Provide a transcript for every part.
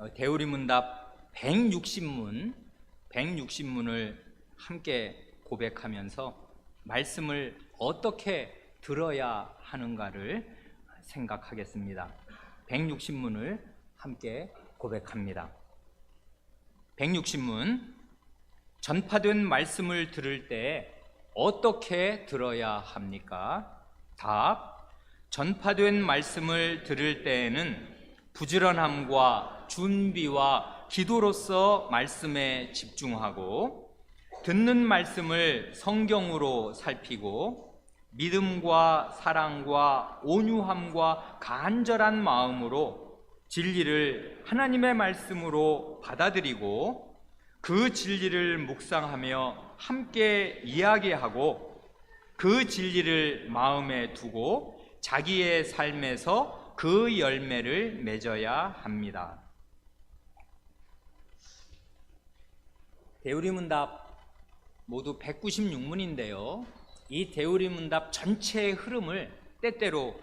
대우리문답 160문을 함께 고백하면서 말씀을 어떻게 들어야 하는가를 생각하겠습니다. 160문을 함께 고백합니다. 160문, 전파된 말씀을 들을 때 어떻게 들어야 합니까? 답, 전파된 말씀을 들을 때에는 부지런함과 준비와 기도로서 말씀에 집중하고, 듣는 말씀을 성경으로 살피고, 믿음과 사랑과 온유함과 간절한 마음으로 진리를 하나님의 말씀으로 받아들이고, 그 진리를 묵상하며 함께 이야기하고, 그 진리를 마음에 두고 자기의 삶에서 그 열매를 맺어야 합니다. 대우리문답 모두 196문인데요. 이 대우리문답 전체의 흐름을 때때로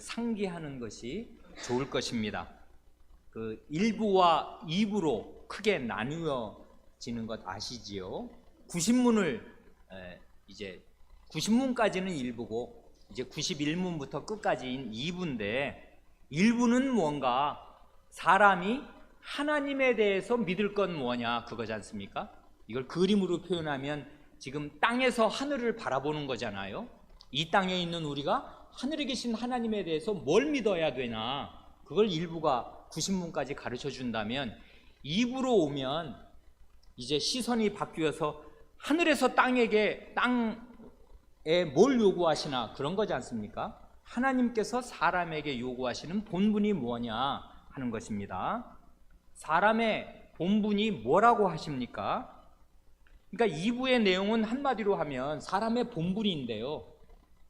상기하는 것이 좋을 것입니다. 1부와 2부로 크게 나누어지는 것 아시지요? 90문까지는 1부고 이제 91문부터 끝까지인 2부인데, 1부는 뭔가 사람이 하나님에 대해서 믿을 건 뭐냐, 그거지 않습니까? 이걸 그림으로 표현하면 지금 땅에서 하늘을 바라보는 거잖아요. 이 땅에 있는 우리가 하늘에 계신 하나님에 대해서 뭘 믿어야 되나, 그걸 1부가 90문까지 가르쳐 준다면, 2부로 오면 이제 시선이 바뀌어서 하늘에서 땅에 뭘 요구하시나, 그런 거지 않습니까? 하나님께서 사람에게 요구하시는 본분이 뭐냐 하는 것입니다. 사람의 본분이 뭐라고 하십니까? 그러니까 2부의 내용은 한마디로 하면 사람의 본분인데요,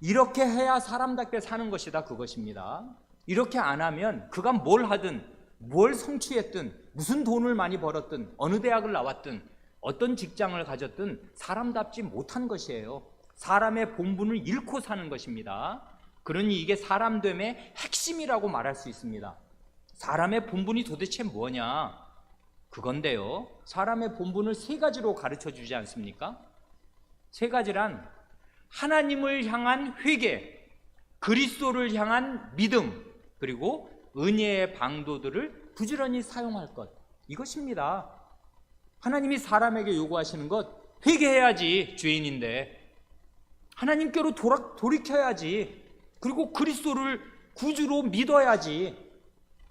이렇게 해야 사람답게 사는 것이다, 그것입니다. 이렇게 안 하면 그가 뭘 하든, 뭘 성취했든, 무슨 돈을 많이 벌었든, 어느 대학을 나왔든, 어떤 직장을 가졌든 사람답지 못한 것이에요. 사람의 본분을 잃고 사는 것입니다. 그러니 이게 사람됨의 핵심이라고 말할 수 있습니다. 사람의 본분이 도대체 뭐냐? 그건데요, 사람의 본분을 3가지로 가르쳐 주지 않습니까? 3가지란 하나님을 향한 회개, 그리스도를 향한 믿음, 그리고 은혜의 방도들을 부지런히 사용할 것, 이것입니다. 하나님이 사람에게 요구하시는 것, 회개해야지, 죄인인데 하나님께로 돌이켜야지, 그리고 그리스도를 구주로 믿어야지.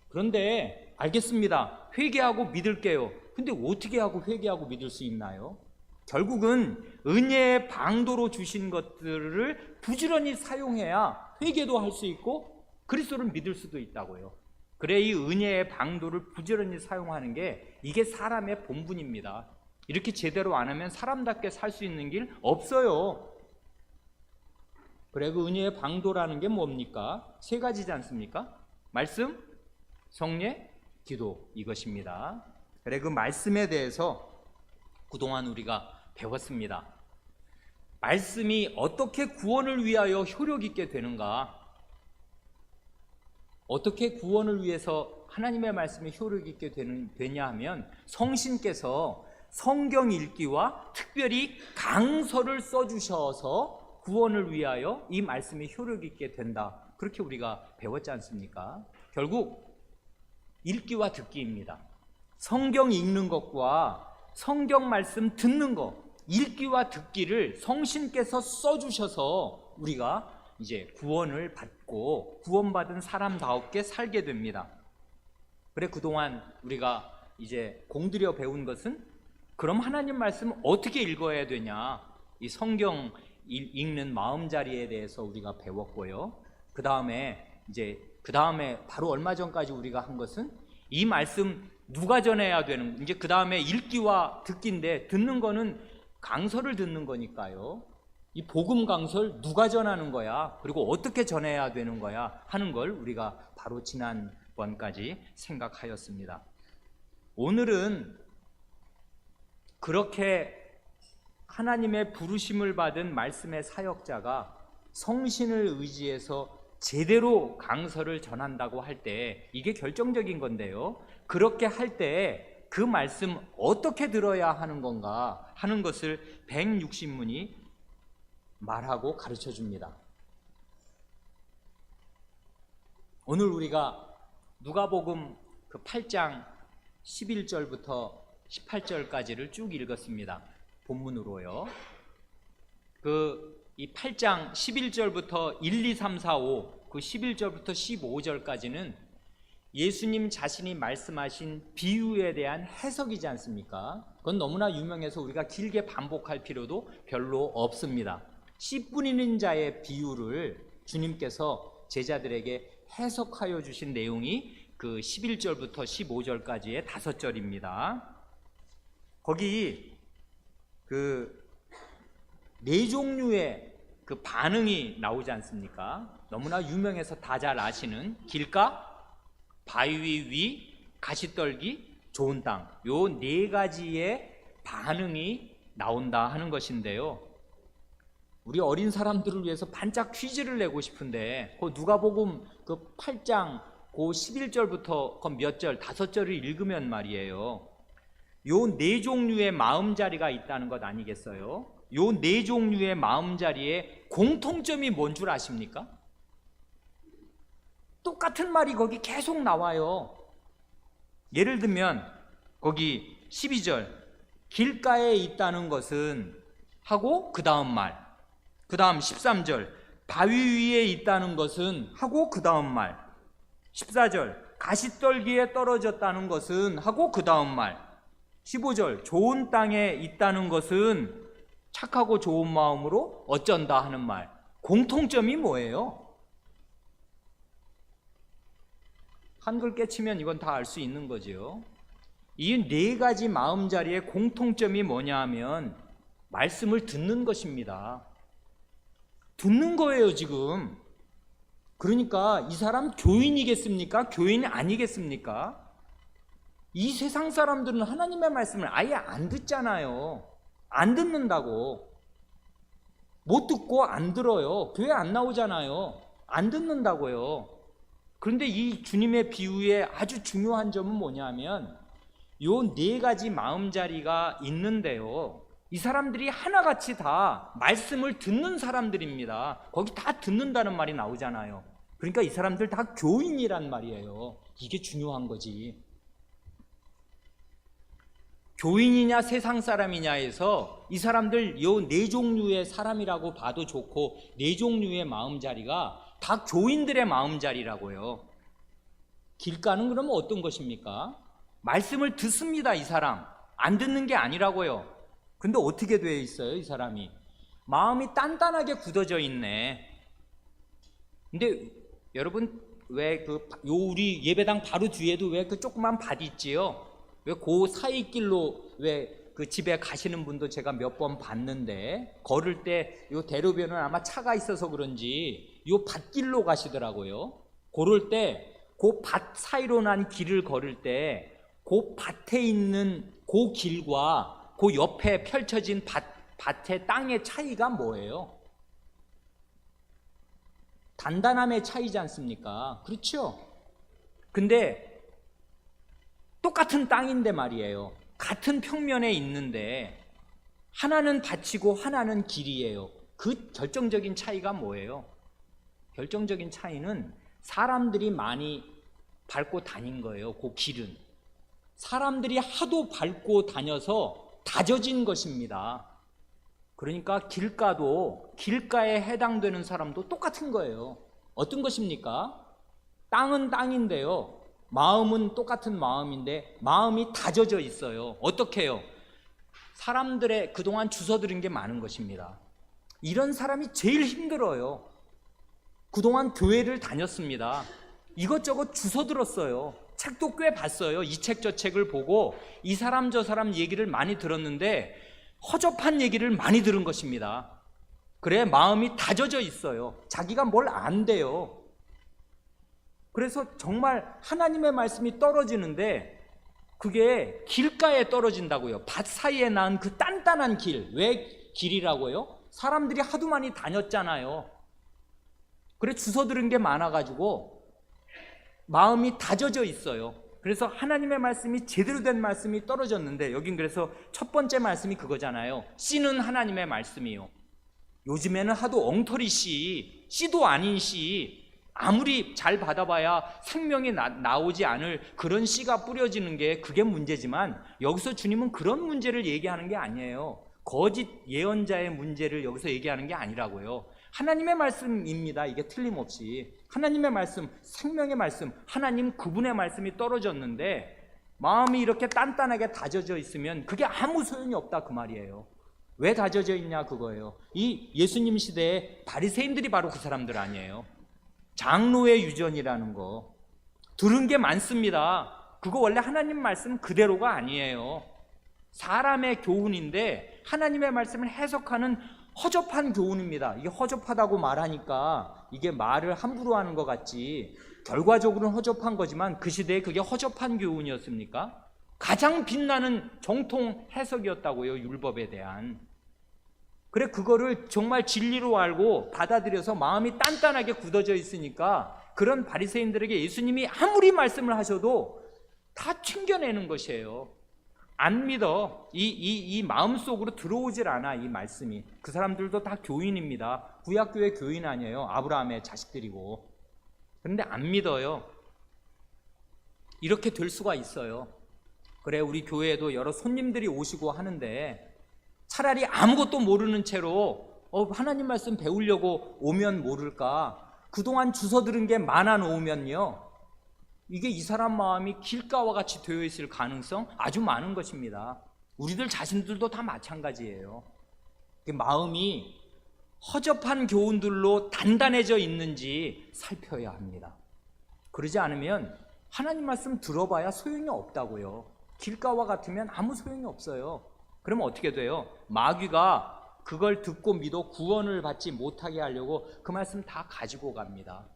그런데 알겠습니다, 회개하고 믿을게요. 근데 어떻게 하고 회개하고 믿을 수 있나요? 결국은 은혜의 방도로 주신 것들을 부지런히 사용해야 회개도 할 수 있고 그리스도를 믿을 수도 있다고요. 그래, 이 은혜의 방도를 부지런히 사용하는 게 이게 사람의 본분입니다. 이렇게 제대로 안 하면 사람답게 살 수 있는 길 없어요. 그래, 그 은혜의 방도라는 게 뭡니까? 3가지지 않습니까? 말씀, 성례, 기도, 이것입니다. 그래, 그 말씀에 대해서 그동안 우리가 배웠습니다. 말씀이 어떻게 구원을 위하여 효력 있게 되는가? 어떻게 구원을 위해서 하나님의 말씀이 효력 있게 되냐 하면, 성신께서 성경 읽기와 특별히 강서를 써주셔서 구원을 위하여 이 말씀이 효력 있게 된다, 그렇게 우리가 배웠지 않습니까? 결국 읽기와 듣기입니다. 성경 읽는 것과 성경 말씀 듣는 것, 읽기와 듣기를 성신께서 써주셔서 우리가 이제 구원을 받고 구원받은 사람다웠게 살게 됩니다. 그래, 그동안 우리가 이제 공들여 배운 것은, 그럼 하나님 말씀 어떻게 읽어야 되냐, 이 성경 읽는 마음자리에 대해서 우리가 배웠고요. 그 다음에 바로 얼마 전까지 우리가 한 것은 이 말씀 누가 전해야 되는, 이제 그 다음에 읽기와 듣기인데, 듣는 거는 강서를 듣는 거니까요. 이 복음 강서를 누가 전하는 거야, 그리고 어떻게 전해야 되는 거야 하는 걸 우리가 바로 지난번까지 생각하였습니다. 오늘은 그렇게 하나님의 부르심을 받은 말씀의 사역자가 성신을 의지해서 제대로 강서를 전한다고 할 때 이게 결정적인 건데요. 그렇게 할 때 그 말씀 어떻게 들어야 하는 건가 하는 것을 160문이 말하고 가르쳐 줍니다. 오늘 우리가 누가복음 그 8장 11절부터 18절까지를 쭉 읽었습니다. 본문으로요. 이 8장 11절부터 1, 2, 3, 4, 5, 그 11절부터 15절까지는 예수님 자신이 말씀하신 비유에 대한 해석이지 않습니까? 그건 너무나 유명해서 우리가 길게 반복할 필요도 별로 없습니다. 씨 뿌리는 자의 비유를 주님께서 제자들에게 해석하여 주신 내용이 그 11절부터 15절까지의 5절입니다. 거기 그 4종류의 그 반응이 나오지 않습니까? 너무나 유명해서 다 잘 아시는 길가, 바위 위, 가시떨기, 좋은 땅, 요 4가지의 반응이 나온다 하는 것인데요. 우리 어린 사람들을 위해서 반짝 퀴즈를 내고 싶은데 그 누가복음 그 8장 그 11절부터 그 몇 절, 5절을 읽으면 말이에요. 요 4종류의 마음자리가 있다는 것 아니겠어요? 요 4종류의 마음자리에 공통점이 뭔 줄 아십니까? 똑같은 말이 거기 계속 나와요. 예를 들면 거기 12절 길가에 있다는 것은 하고 그 다음 말, 그 다음 13절 바위 위에 있다는 것은 하고 그 다음 말, 14절 가시떨기에 떨어졌다는 것은 하고 그 다음 말, 15절 좋은 땅에 있다는 것은 착하고 좋은 마음으로 어쩐다 하는 말. 공통점이 뭐예요? 한글 깨치면 이건 다 알 수 있는 거죠. 이 4가지 마음자리의 공통점이 뭐냐 하면 말씀을 듣는 것입니다. 듣는 거예요 지금. 그러니까 이 사람 교인이겠습니까? 교인 아니겠습니까? 이 세상 사람들은 하나님의 말씀을 아예 안 듣잖아요. 안 듣는다고. 못 듣고 안 들어요. 교회 안 나오잖아요. 안 듣는다고요. 그런데 이 주님의 비유의 아주 중요한 점은 뭐냐면 요 4가지 마음자리가 있는데요. 이 사람들이 하나같이 다 말씀을 듣는 사람들입니다. 거기 다 듣는다는 말이 나오잖아요. 그러니까 이 사람들 다 교인이란 말이에요. 이게 중요한 거지. 교인이냐 세상 사람이냐에서 이 사람들 요 4종류의 사람이라고 봐도 좋고 4종류의 마음자리가 다 교인들의 마음자리라고요. 길가는 그러면 어떤 것입니까? 말씀을 듣습니다. 이 사람 안 듣는 게 아니라고요. 근데 어떻게 돼 있어요? 이 사람이 마음이 단단하게 굳어져 있네. 근데 여러분 왜 우리 예배당 바로 뒤에도 왜 그 조그만 밭 있지요? 왜 그 사이 길로 왜 그 집에 가시는 분도 제가 몇 번 봤는데 걸을 때 요 대로변은 아마 차가 있어서 그런지 요 밭길로 가시더라고요. 그럴 때 그 밭 사이로 난 길을 걸을 때 그 밭에 있는 그 길과 그 옆에 펼쳐진 밭의 땅의 차이가 뭐예요? 단단함의 차이지 않습니까? 그렇죠? 근데 똑같은 땅인데 말이에요. 같은 평면에 있는데 하나는 밭이고 하나는 길이에요. 그 결정적인 차이가 뭐예요? 결정적인 차이는 사람들이 많이 밟고 다닌 거예요. 그 길은 사람들이 하도 밟고 다녀서 다져진 것입니다. 그러니까 길가도 길가에 해당되는 사람도 똑같은 거예요. 어떤 것입니까? 땅은 땅인데요. 마음은 똑같은 마음인데 마음이 다져져 있어요. 어떻게 해요? 사람들의 그동안 주워들은 게 많은 것입니다. 이런 사람이 제일 힘들어요. 그동안 교회를 다녔습니다. 이것저것 주워들었어요. 책도 꽤 봤어요. 이 책 저 책을 보고 이 사람 저 사람 얘기를 많이 들었는데 허접한 얘기를 많이 들은 것입니다. 그래 마음이 다져져 있어요. 자기가 뭘 안 돼요. 그래서 정말 하나님의 말씀이 떨어지는데 그게 길가에 떨어진다고요. 밭 사이에 난 그 단단한 길. 왜 길이라고요? 사람들이 하도 많이 다녔잖아요. 그래 주워 들은 게 많아가지고 마음이 다져져 있어요. 그래서 하나님의 말씀이 제대로 된 말씀이 떨어졌는데, 여긴 그래서 첫 번째 말씀이 그거잖아요. 씨는 하나님의 말씀이요. 요즘에는 하도 엉터리 씨도 아닌 씨, 아무리 잘 받아봐야 생명이 나오지 않을 그런 씨가 뿌려지는 게 그게 문제지만, 여기서 주님은 그런 문제를 얘기하는 게 아니에요. 거짓 예언자의 문제를 여기서 얘기하는 게 아니라고요. 하나님의 말씀입니다. 이게 틀림없이 하나님의 말씀, 생명의 말씀, 하나님 그분의 말씀이 떨어졌는데 마음이 이렇게 단단하게 다져져 있으면 그게 아무 소용이 없다 그 말이에요. 왜 다져져 있냐 그거예요. 이 예수님 시대에 바리새인들이 바로 그 사람들 아니에요. 장로의 유전이라는 거 들은 게 많습니다. 그거 원래 하나님 말씀 그대로가 아니에요. 사람의 교훈인데 하나님의 말씀을 해석하는 허접한 교훈입니다. 이게 허접하다고 말하니까 이게 말을 함부로 하는 것 같지, 결과적으로는 허접한 거지만 그 시대에 그게 허접한 교훈이었습니까? 가장 빛나는 정통 해석이었다고요, 율법에 대한. 그래 그거를 정말 진리로 알고 받아들여서 마음이 단단하게 굳어져 있으니까 그런 바리새인들에게 예수님이 아무리 말씀을 하셔도 다 튕겨내는 것이에요. 안 믿어. 이 마음속으로 들어오질 않아, 이 말씀이. 그 사람들도 다 교인입니다. 구약교회 교인 아니에요. 아브라함의 자식들이고. 그런데 안 믿어요. 이렇게 될 수가 있어요. 그래 우리 교회에도 여러 손님들이 오시고 하는데 차라리 아무것도 모르는 채로 하나님 말씀 배우려고 오면 모를까, 그동안 주워 들은 게 많아 놓으면요, 이게 이 사람 마음이 길가와 같이 되어 있을 가능성 아주 많은 것입니다. 우리들 자신들도 다 마찬가지예요. 마음이 허접한 교훈들로 단단해져 있는지 살펴야 합니다. 그러지 않으면 하나님 말씀 들어봐야 소용이 없다고요. 길가와 같으면 아무 소용이 없어요. 그러면 어떻게 돼요? 마귀가 그걸 듣고 믿어 구원을 받지 못하게 하려고 그 말씀 다 가지고 갑니다.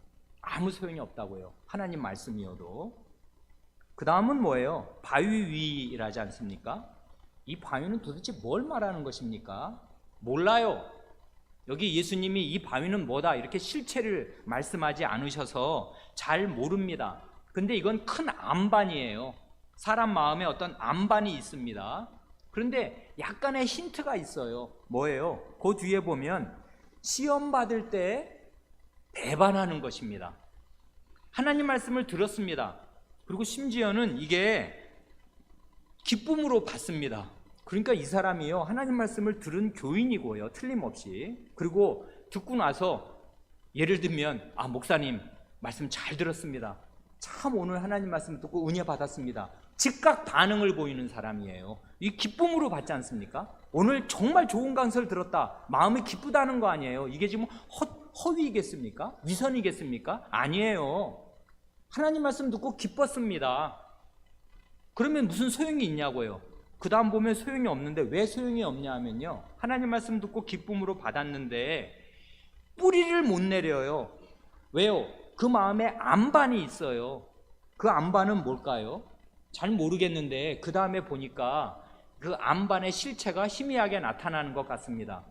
아무 소용이 없다고요. 하나님 말씀이어도. 그 다음은 뭐예요? 바위 위라지 않습니까? 이 바위는 도대체 뭘 말하는 것입니까? 몰라요. 여기 예수님이 이 바위는 뭐다 이렇게 실체를 말씀하지 않으셔서 잘 모릅니다. 근데 이건 큰 안반이에요. 사람 마음에 어떤 안반이 있습니다. 그런데 약간의 힌트가 있어요. 뭐예요? 그 뒤에 보면 시험 받을 때 배반하는 것입니다. 하나님 말씀을 들었습니다. 그리고 심지어는 이게 기쁨으로 받습니다. 그러니까 이 사람이요, 하나님 말씀을 들은 교인이고요, 틀림없이. 그리고 듣고 나서 예를 들면 목사님 말씀 잘 들었습니다. 참 오늘 하나님 말씀 듣고 은혜 받았습니다. 즉각 반응을 보이는 사람이에요. 이 기쁨으로 받지 않습니까? 오늘 정말 좋은 강서를 들었다. 마음이 기쁘다는 거 아니에요. 이게 지금 허위이겠습니까? 위선이겠습니까? 아니에요. 하나님 말씀 듣고 기뻤습니다. 그러면 무슨 소용이 있냐고요. 그 다음 보면 소용이 없는데, 왜 소용이 없냐 하면요, 하나님 말씀 듣고 기쁨으로 받았는데 뿌리를 못 내려요. 왜요? 그 마음에 안반이 있어요. 그 안반은 뭘까요? 잘 모르겠는데 그 다음에 보니까 그 안반의 실체가 희미하게 나타나는 것 같습니다.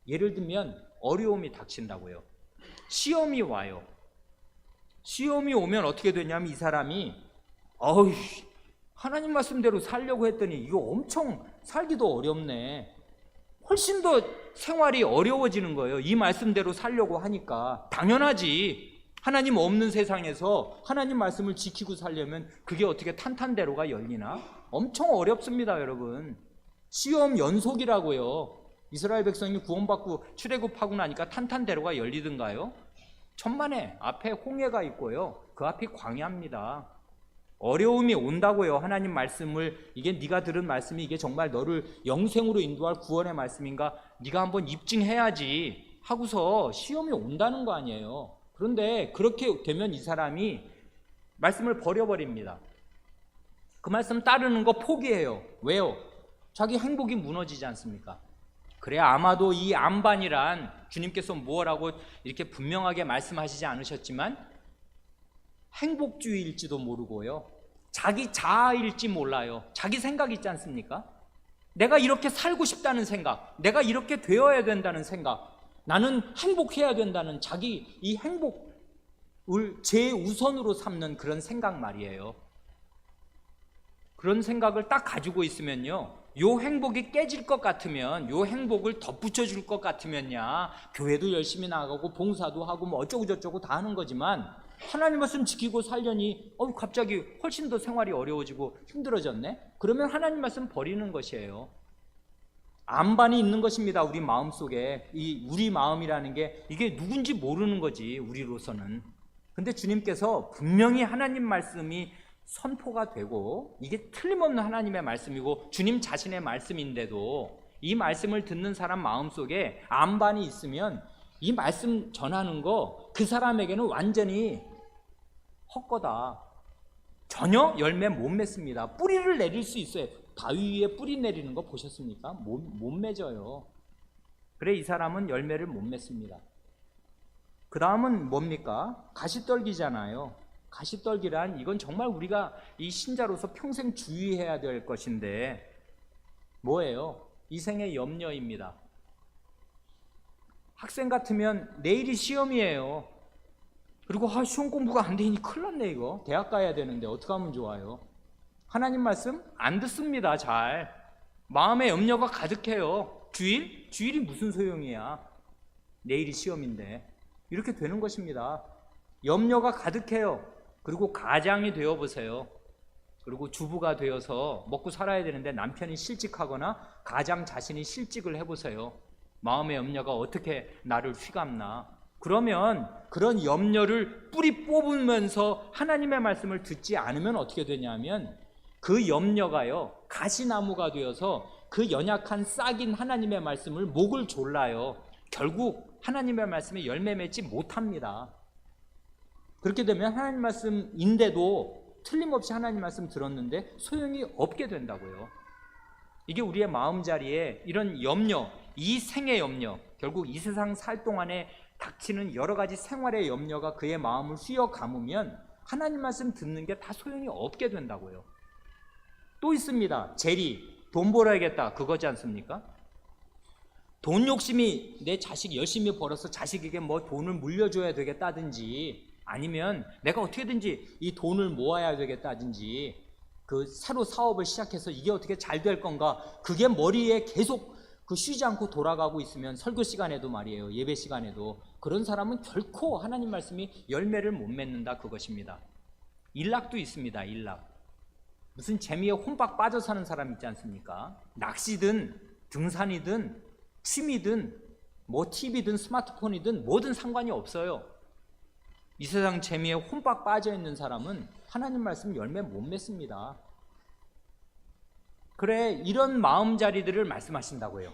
예를 들면 어려움이 닥친다고요. 시험이 와요. 시험이 오면 어떻게 되냐면 이 사람이 하나님 말씀대로 살려고 했더니 이거 엄청 살기도 어렵네. 훨씬 더 생활이 어려워지는 거예요. 이 말씀대로 살려고 하니까. 당연하지. 하나님 없는 세상에서 하나님 말씀을 지키고 살려면 그게 어떻게 탄탄대로가 열리나? 엄청 어렵습니다, 여러분. 시험 연속이라고요. 이스라엘 백성이 구원받고 출애굽하고 나니까 탄탄대로가 열리던가요? 천만에 앞에 홍해가 있고요, 그 앞이 광야입니다. 어려움이 온다고요. 하나님 말씀을, 이게 네가 들은 말씀이 이게 정말 너를 영생으로 인도할 구원의 말씀인가 네가 한번 입증해야지 하고서 시험이 온다는 거 아니에요. 그런데 그렇게 되면 이 사람이 말씀을 버려버립니다. 그 말씀 따르는 거 포기해요. 왜요? 자기 행복이 무너지지 않습니까? 그래 아마도 이 안반이란 주님께서 뭐라고 이렇게 분명하게 말씀하시지 않으셨지만 행복주의일지도 모르고요, 자기 자아일지 몰라요. 자기 생각 있지 않습니까? 내가 이렇게 살고 싶다는 생각, 내가 이렇게 되어야 된다는 생각, 나는 행복해야 된다는 자기 이 행복을 제우선으로 삼는 그런 생각 말이에요. 그런 생각을 딱 가지고 있으면요, 요 행복이 깨질 것 같으면, 요 행복을 덧붙여 줄 것 같으면야 교회도 열심히 나가고 봉사도 하고 뭐 어쩌고 저쩌고 다 하는 거지만, 하나님 말씀 지키고 살려니 갑자기 훨씬 더 생활이 어려워지고 힘들어졌네? 그러면 하나님 말씀 버리는 것이에요. 안반이 있는 것입니다. 우리 마음속에. 이 우리 마음이라는 게 이게 누군지 모르는 거지, 우리로서는. 근데 주님께서 분명히 하나님 말씀이 선포가 되고 이게 틀림없는 하나님의 말씀이고 주님 자신의 말씀인데도 이 말씀을 듣는 사람 마음속에 안반이 있으면 이 말씀 전하는 거 그 사람에게는 완전히 헛거다. 전혀 열매 못 맺습니다. 뿌리를 내릴 수 있어요. 바위 위에 뿌리 내리는 거 보셨습니까? 못 맺어요. 그래 이 사람은 열매를 못 맺습니다. 그 다음은 뭡니까? 가시떨기잖아요. 가시떨기란 이건 정말 우리가 이 신자로서 평생 주의해야 될 것인데 뭐예요? 이 생의 염려입니다. 학생 같으면 내일이 시험이에요. 그리고 시험 공부가 안 되니 큰일 났네 이거. 대학 가야 되는데 어떻게 하면 좋아요? 하나님 말씀 안 듣습니다. 잘. 마음에 염려가 가득해요. 주일이 무슨 소용이야. 내일이 시험인데. 이렇게 되는 것입니다. 염려가 가득해요. 그리고 가장이 되어보세요. 그리고 주부가 되어서 먹고 살아야 되는데 남편이 실직하거나 가장 자신이 실직을 해보세요. 마음의 염려가 어떻게 나를 휘감나. 그러면 그런 염려를 뿌리 뽑으면서 하나님의 말씀을 듣지 않으면 어떻게 되냐면 그 염려가요 가시나무가 되어서 그 연약한 싹인 하나님의 말씀을 목을 졸라요. 결국 하나님의 말씀에 열매 맺지 못합니다. 그렇게 되면 하나님 말씀인데도 틀림없이 하나님 말씀 들었는데 소용이 없게 된다고요. 이게 우리의 마음자리에 이런 염려, 이 생의 염려, 결국 이 세상 살 동안에 닥치는 여러 가지 생활의 염려가 그의 마음을 휘어 감으면 하나님 말씀 듣는 게 다 소용이 없게 된다고요. 또 있습니다. 재리, 돈 벌어야겠다 그거지 않습니까? 돈 욕심이 내 자식 열심히 벌어서 자식에게 뭐 돈을 물려줘야 되겠다든지 아니면 내가 어떻게든지 이 돈을 모아야 되겠다든지 그 새로 사업을 시작해서 이게 어떻게 잘 될 건가 그게 머리에 계속 쉬지 않고 돌아가고 있으면 설교 시간에도 말이에요. 예배 시간에도 그런 사람은 결코 하나님 말씀이 열매를 못 맺는다 그것입니다. 일락도 있습니다. 일락. 무슨 재미에 혼박 빠져 사는 사람 있지 않습니까? 낚시든 등산이든 취미든 뭐 TV든 스마트폰이든 뭐든 상관이 없어요. 이 세상 재미에 혼박 빠져 있는 사람은 하나님 말씀 열매 못 맺습니다. 그래 이런 마음자리들을 말씀하신다고요.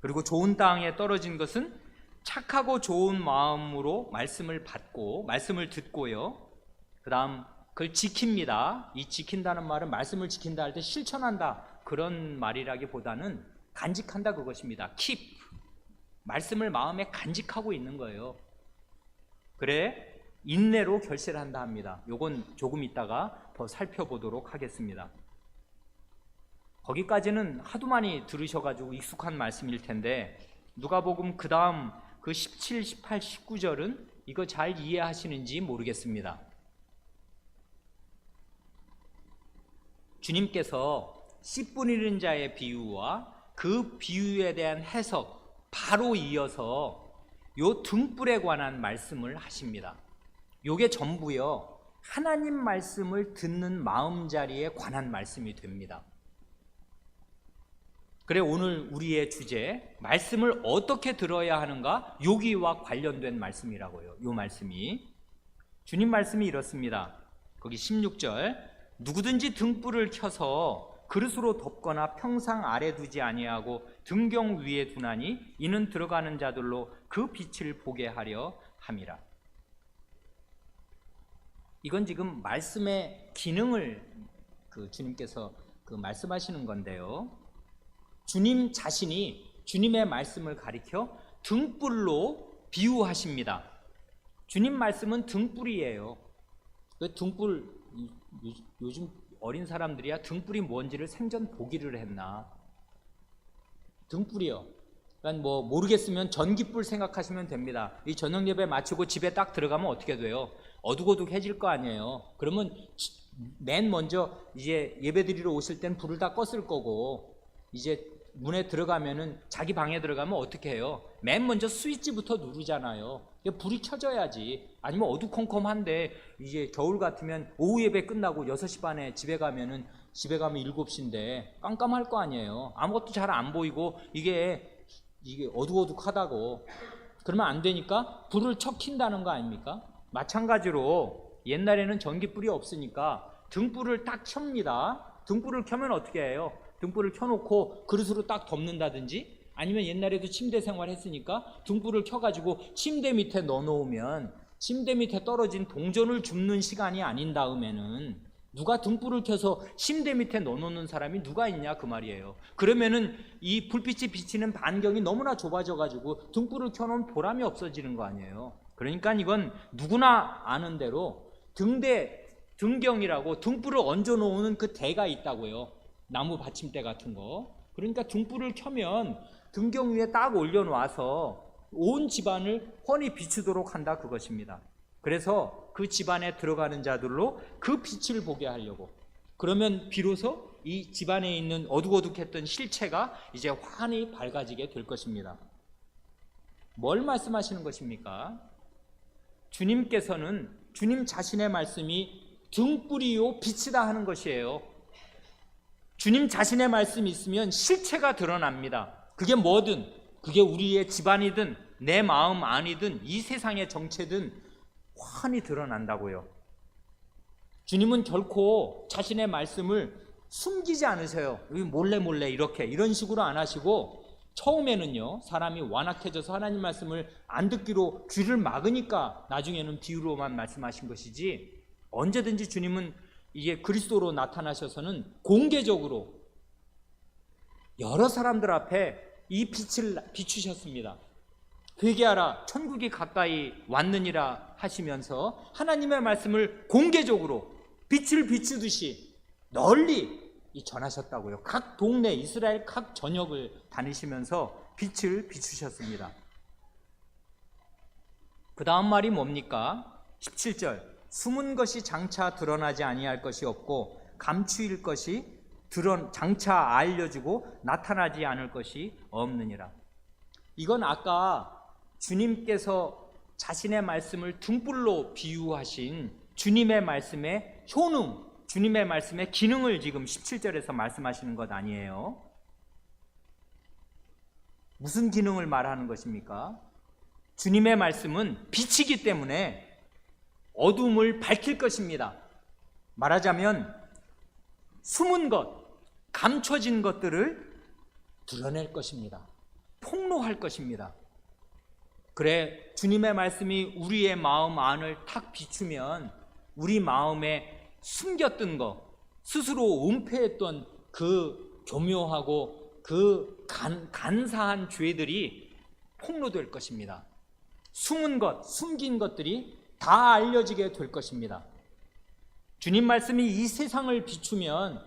그리고 좋은 땅에 떨어진 것은 착하고 좋은 마음으로 말씀을 받고 말씀을 듣고요. 그 다음 그걸 지킵니다. 이 지킨다는 말은 말씀을 지킨다 할 때 실천한다 그런 말이라기보다는 간직한다 그것입니다. keep. 말씀을 마음에 간직하고 있는 거예요. 그래 인내로 결실을 한다 합니다. 요건 조금 있다가 더 살펴보도록 하겠습니다. 거기까지는 하도 많이 들으셔가지고 익숙한 말씀일 텐데 누가복음 그 다음 그 17, 18, 19절은 이거 잘 이해하시는지 모르겠습니다. 주님께서 씨 뿌리는 자의 비유와 그 비유에 대한 해석 바로 이어서 요 등불에 관한 말씀을 하십니다. 요게 전부요 하나님 말씀을 듣는 마음자리에 관한 말씀이 됩니다. 그래 오늘 우리의 주제 말씀을 어떻게 들어야 하는가 여기와 관련된 말씀이라고요. 요 말씀이 주님 말씀이 이렇습니다. 거기 16절 누구든지 등불을 켜서 그릇으로 덮거나 평상 아래 두지 아니하고 등경 위에 두나니 이는 들어가는 자들로 그 빛을 보게 하려 함이라. 이건 지금 말씀의 기능을 주님께서 말씀하시는 건데요. 주님 자신이 주님의 말씀을 가리켜 등불로 비유하십니다. 주님 말씀은 등불이에요. 그 등불 요즘 어린 사람들이야 등불이 뭔지를 생전 보기를 했나. 등불이요. 그러니까 뭐 모르겠으면 전깃불 생각하시면 됩니다. 이 저녁 예배 마치고 집에 딱 들어가면 어떻게 돼요? 어둑어둑해질 거 아니에요. 그러면 맨 먼저 이제 예배 드리러 오실 땐 불을 다 껐을 거고, 이제 문에 들어가면은 자기 방에 들어가면 어떻게 해요? 맨 먼저 스위치부터 누르잖아요. 불이 켜져야지. 아니면 어두컴컴한데 이제 겨울 같으면 오후 예배 끝나고 6시 반에 집에 가면 7시인데 깜깜할 거 아니에요. 아무것도 잘 안 보이고 이게 어둑어둑하다고. 그러면 안 되니까 불을 쳐 킨다는 거 아닙니까? 마찬가지로 옛날에는 전기불이 없으니까 등불을 딱 켭니다. 등불을 켜면 어떻게 해요? 등불을 켜놓고 그릇으로 딱 덮는다든지, 아니면 옛날에도 침대 생활 했으니까 등불을 켜가지고 침대 밑에 넣어놓으면 침대 밑에 떨어진 동전을 줍는 시간이 아닌 다음에는 누가 등불을 켜서 침대 밑에 넣어놓는 사람이 누가 있냐 그 말이에요. 그러면은 이 불빛이 비치는 반경이 너무나 좁아져가지고 등불을 켜놓은 보람이 없어지는 거 아니에요. 그러니까 이건 누구나 아는 대로 등경이라고 등불을 얹어놓는 그 대가 있다고요. 나무 받침대 같은 거. 그러니까 등불을 켜면 등경 위에 딱 올려놔서 온 집안을 훤히 비추도록 한다 그것입니다. 그래서 그 집안에 들어가는 자들로 그 빛을 보게 하려고. 그러면 비로소 이 집안에 있는 어둑어둑했던 실체가 이제 환히 밝아지게 될 것입니다. 뭘 말씀하시는 것입니까? 주님께서는 주님 자신의 말씀이 등불이요 빛이다 하는 것이에요. 주님 자신의 말씀이 있으면 실체가 드러납니다. 그게 뭐든, 그게 우리의 집안이든 내 마음 안이든 이 세상의 정체든 환히 드러난다고요. 주님은 결코 자신의 말씀을 숨기지 않으세요. 몰래 이런 식으로 안 하시고, 처음에는요 사람이 완악해져서 하나님 말씀을 안 듣기로 귀를 막으니까 나중에는 비유로만 말씀하신 것이지, 언제든지 주님은 이게 그리스도로 나타나셔서는 공개적으로 여러 사람들 앞에 이 빛을 비추셨습니다. 회개하라 천국이 가까이 왔느니라 하시면서 하나님의 말씀을 공개적으로 빛을 비추듯이 널리 전하셨다고요. 각 동네 이스라엘 각 전역을 다니시면서 빛을 비추셨습니다. 그 다음 말이 뭡니까? 17절, 숨은 것이 장차 드러나지 아니할 것이 없고 감추일 것이 장차 알려지고 나타나지 않을 것이 없느니라. 이건 아까 주님께서 자신의 말씀을 등불로 비유하신 주님의 말씀의 효능, 주님의 말씀의 기능을 지금 17절에서 말씀하시는 것 아니에요. 무슨 기능을 말하는 것입니까? 주님의 말씀은 빛이기 때문에 어둠을 밝힐 것입니다. 말하자면 숨은 것, 감춰진 것들을 드러낼 것입니다. 폭로할 것입니다. 그래, 주님의 말씀이 우리의 마음 안을 탁 비추면 우리 마음에 숨겼던 것, 스스로 은폐했던 그 교묘하고 그 간사한 죄들이 폭로될 것입니다. 숨은 것, 숨긴 것들이 다 알려지게 될 것입니다. 주님 말씀이 이 세상을 비추면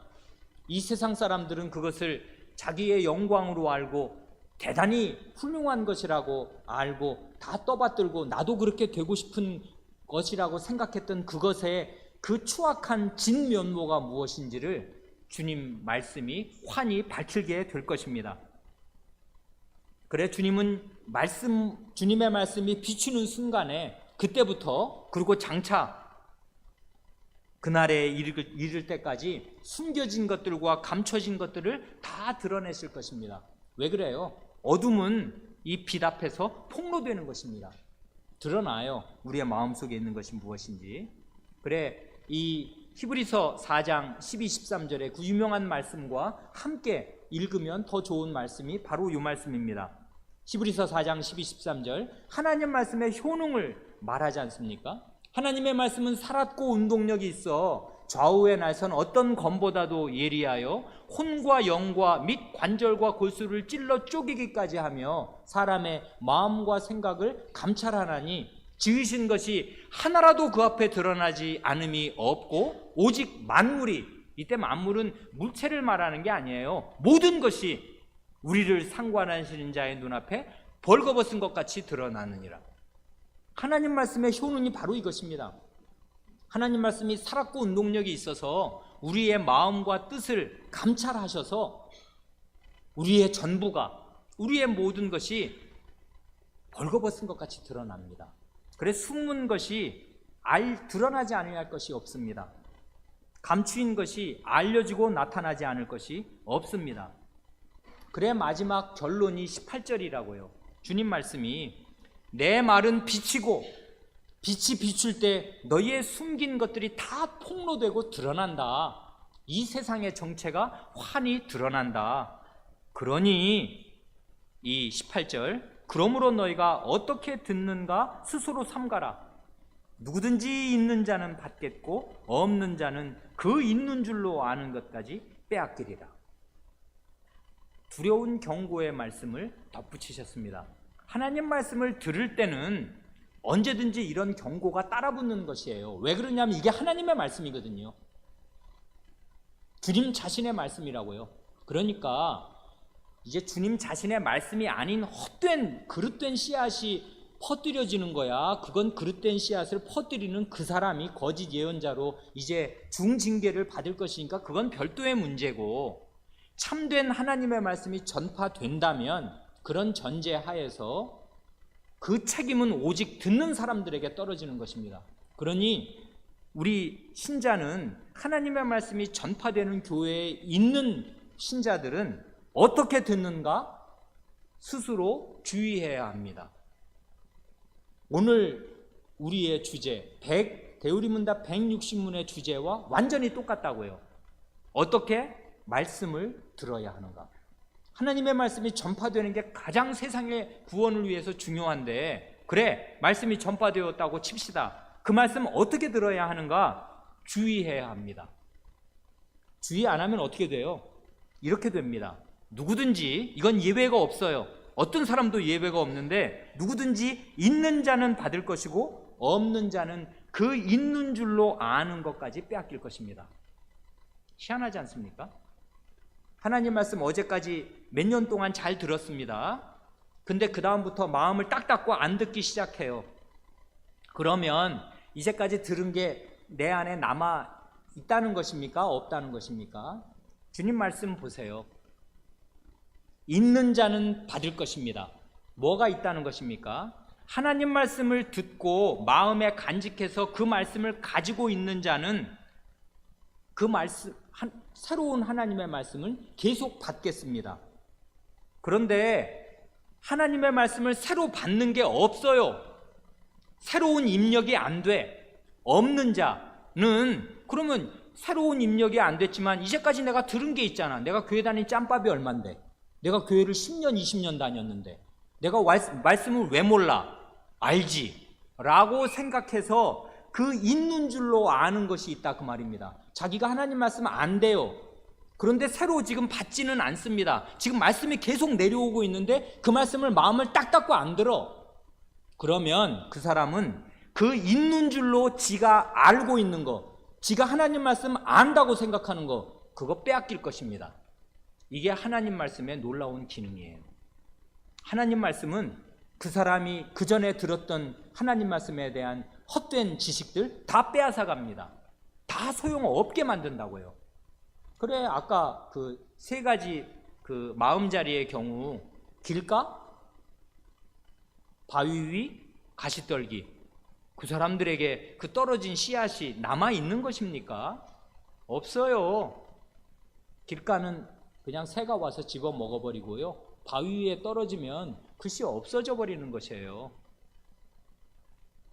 이 세상 사람들은 그것을 자기의 영광으로 알고 대단히 훌륭한 것이라고 알고 다 떠받들고 나도 그렇게 되고 싶은 것이라고 생각했던 그것의 그 추악한 진면모가 무엇인지를 주님 말씀이 환히 밝히게 될 것입니다. 그래, 주님의 말씀이 비추는 순간에 그때부터, 그리고 장차 그날에 이를 때까지 숨겨진 것들과 감춰진 것들을 다 드러내실 것입니다. 왜 그래요? 어둠은 이 빛 앞에서 폭로되는 것입니다. 드러나요. 우리의 마음속에 있는 것이 무엇인지. 그래, 이 히브리서 4장 12, 13절의 그 유명한 말씀과 함께 읽으면 더 좋은 말씀이 바로 이 말씀입니다. 히브리서 4장 12, 13절, 하나님 말씀의 효능을 말하지 않습니까? 하나님의 말씀은 살았고 운동력이 있어 좌우의 날선 어떤 검보다도 예리하여 혼과 영과 및 관절과 골수를 찔러 쪼개기까지 하며 사람의 마음과 생각을 감찰하나니 지으신 것이 하나라도 그 앞에 드러나지 않음이 없고 오직 만물이, 이때 만물은 물체를 말하는 게 아니에요. 모든 것이 우리를 상관하시는 자의 눈앞에 벌거벗은 것 같이 드러나느니라. 하나님 말씀의 효능이 바로 이것입니다. 하나님 말씀이 살았고 운동력이 있어서 우리의 마음과 뜻을 감찰하셔서 우리의 전부가, 우리의 모든 것이 벌거벗은 것 같이 드러납니다. 그래서 숨은 것이 드러나지 아니할 것이 없습니다. 감추인 것이 알려지고 나타나지 않을 것이 없습니다. 그래 마지막 결론이 18절이라고요. 주님 말씀이 내 말은 빛이고 빛이 비출 때 너희의 숨긴 것들이 다 폭로되고 드러난다. 이 세상의 정체가 환히 드러난다. 그러니 이 18절 그러므로 너희가 어떻게 듣는가 스스로 삼가라. 누구든지 있는 자는 받겠고 없는 자는 그 있는 줄로 아는 것까지 빼앗기리라. 두려운 경고의 말씀을 덧붙이셨습니다. 하나님 말씀을 들을 때는 언제든지 이런 경고가 따라붙는 것이에요. 왜 그러냐면 이게 하나님의 말씀이거든요. 주님 자신의 말씀이라고요. 그러니까 이제 주님 자신의 말씀이 아닌 헛된 그릇된 씨앗이 퍼뜨려지는 거야. 그건 그릇된 씨앗을 퍼뜨리는 그 사람이 거짓 예언자로 이제 중징계를 받을 것이니까 그건 별도의 문제고, 참된 하나님의 말씀이 전파된다면 그런 전제 하에서 그 책임은 오직 듣는 사람들에게 떨어지는 것입니다. 그러니 우리 신자는 하나님의 말씀이 전파되는 교회에 있는 신자들은 어떻게 듣는가 스스로 주의해야 합니다. 오늘 우리의 주제 대우리문답 160문의 주제와 완전히 똑같다고요. 어떻게 말씀을 들어야 하는가. 하나님의 말씀이 전파되는 게 가장 세상의 구원을 위해서 중요한데, 그래 말씀이 전파되었다고 칩시다. 그 말씀 어떻게 들어야 하는가 주의해야 합니다. 주의 안 하면 어떻게 돼요? 이렇게 됩니다. 누구든지, 이건 예외가 없어요. 어떤 사람도 예외가 없는데, 누구든지 있는 자는 받을 것이고 없는 자는 그 있는 줄로 아는 것까지 빼앗길 것입니다. 희한하지 않습니까? 하나님 말씀 어제까지 몇 년 동안 잘 들었습니다. 근데 그 다음부터 마음을 딱 닫고 안 듣기 시작해요. 그러면 이제까지 들은 게 내 안에 남아 있다는 것입니까? 없다는 것입니까? 주님 말씀 보세요. 있는 자는 받을 것입니다. 뭐가 있다는 것입니까? 하나님 말씀을 듣고 마음에 간직해서 그 말씀을 가지고 있는 자는 그 말씀, 새로운 하나님의 말씀을 계속 받겠습니다. 그런데 하나님의 말씀을 새로 받는 게 없어요. 새로운 입력이 안 돼. 없는 자는 그러면 새로운 입력이 안 됐지만 이제까지 내가 들은 게 있잖아. 내가 교회 다닌 짬밥이 얼만데, 내가 교회를 10년 20년 다녔는데 내가 말씀을 왜 몰라? 알지 라고 생각해서 그 있는 줄로 아는 것이 있다 그 말입니다. 자기가 하나님 말씀 안 돼요. 그런데 새로 지금 받지는 않습니다. 지금 말씀이 계속 내려오고 있는데 그 말씀을 마음을 딱 닫고 안 들어. 그러면 그 사람은 그 있는 줄로 지가 알고 있는 거, 지가 하나님 말씀 안다고 생각하는 거, 그거 빼앗길 것입니다. 이게 하나님 말씀의 놀라운 기능이에요. 하나님 말씀은 그 사람이 그 전에 들었던 하나님 말씀에 대한 헛된 지식들 다 빼앗아 갑니다. 다 소용없게 만든다고요. 그래 아까 그 세 가지 그 마음자리의 경우, 길가, 바위 위, 가시떨기, 그 사람들에게 그 떨어진 씨앗이 남아 있는 것입니까? 없어요. 길가는 그냥 새가 와서 집어 먹어버리고요. 바위 위에 떨어지면 그 씨 없어져 버리는 것이에요.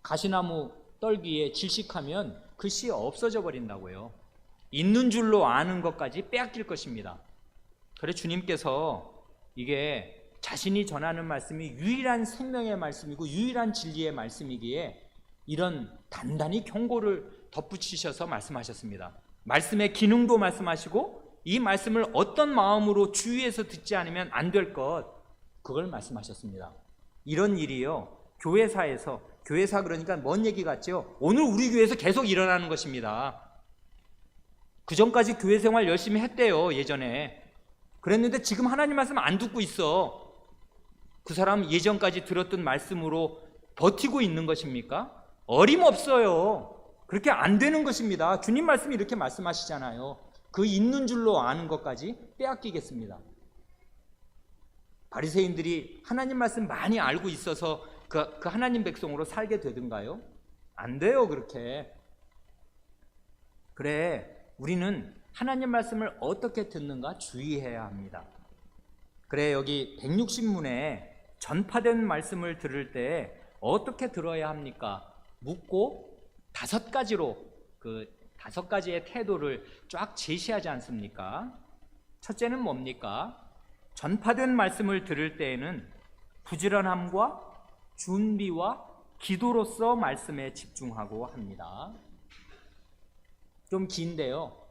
가시나무 떨기에 질식하면 그 씨 없어져 버린다고요. 있는 줄로 아는 것까지 빼앗길 것입니다. 그래 주님께서 이게 자신이 전하는 말씀이 유일한 생명의 말씀이고 유일한 진리의 말씀이기에 이런 단단히 경고를 덧붙이셔서 말씀하셨습니다. 말씀의 기능도 말씀하시고 이 말씀을 어떤 마음으로 주의해서 듣지 않으면 안 될 것, 그걸 말씀하셨습니다. 이런 일이요, 교회사에서, 교회사 그러니까 먼 얘기 같죠? 오늘 우리 교회에서 계속 일어나는 것입니다. 그 전까지 교회 생활 열심히 했대요, 예전에. 그랬는데 지금 하나님 말씀 안 듣고 있어. 그 사람 예전까지 들었던 말씀으로 버티고 있는 것입니까? 어림없어요. 그렇게 안 되는 것입니다. 주님 말씀이 이렇게 말씀하시잖아요. 그 있는 줄로 아는 것까지 빼앗기겠습니다. 바리새인들이 하나님 말씀 많이 알고 있어서 그 하나님 백성으로 살게 되든가요? 안 돼요, 그렇게. 그래, 우리는 하나님 말씀을 어떻게 듣는가 주의해야 합니다. 그래, 여기 160문에 전파된 말씀을 들을 때 어떻게 들어야 합니까? 묻고 5가지로 그 5가지의 태도를 쫙 제시하지 않습니까? 첫째는 뭡니까? 전파된 말씀을 들을 때에는 부지런함과 준비와 기도로서 말씀에 집중하고 합니다. 좀 긴데요.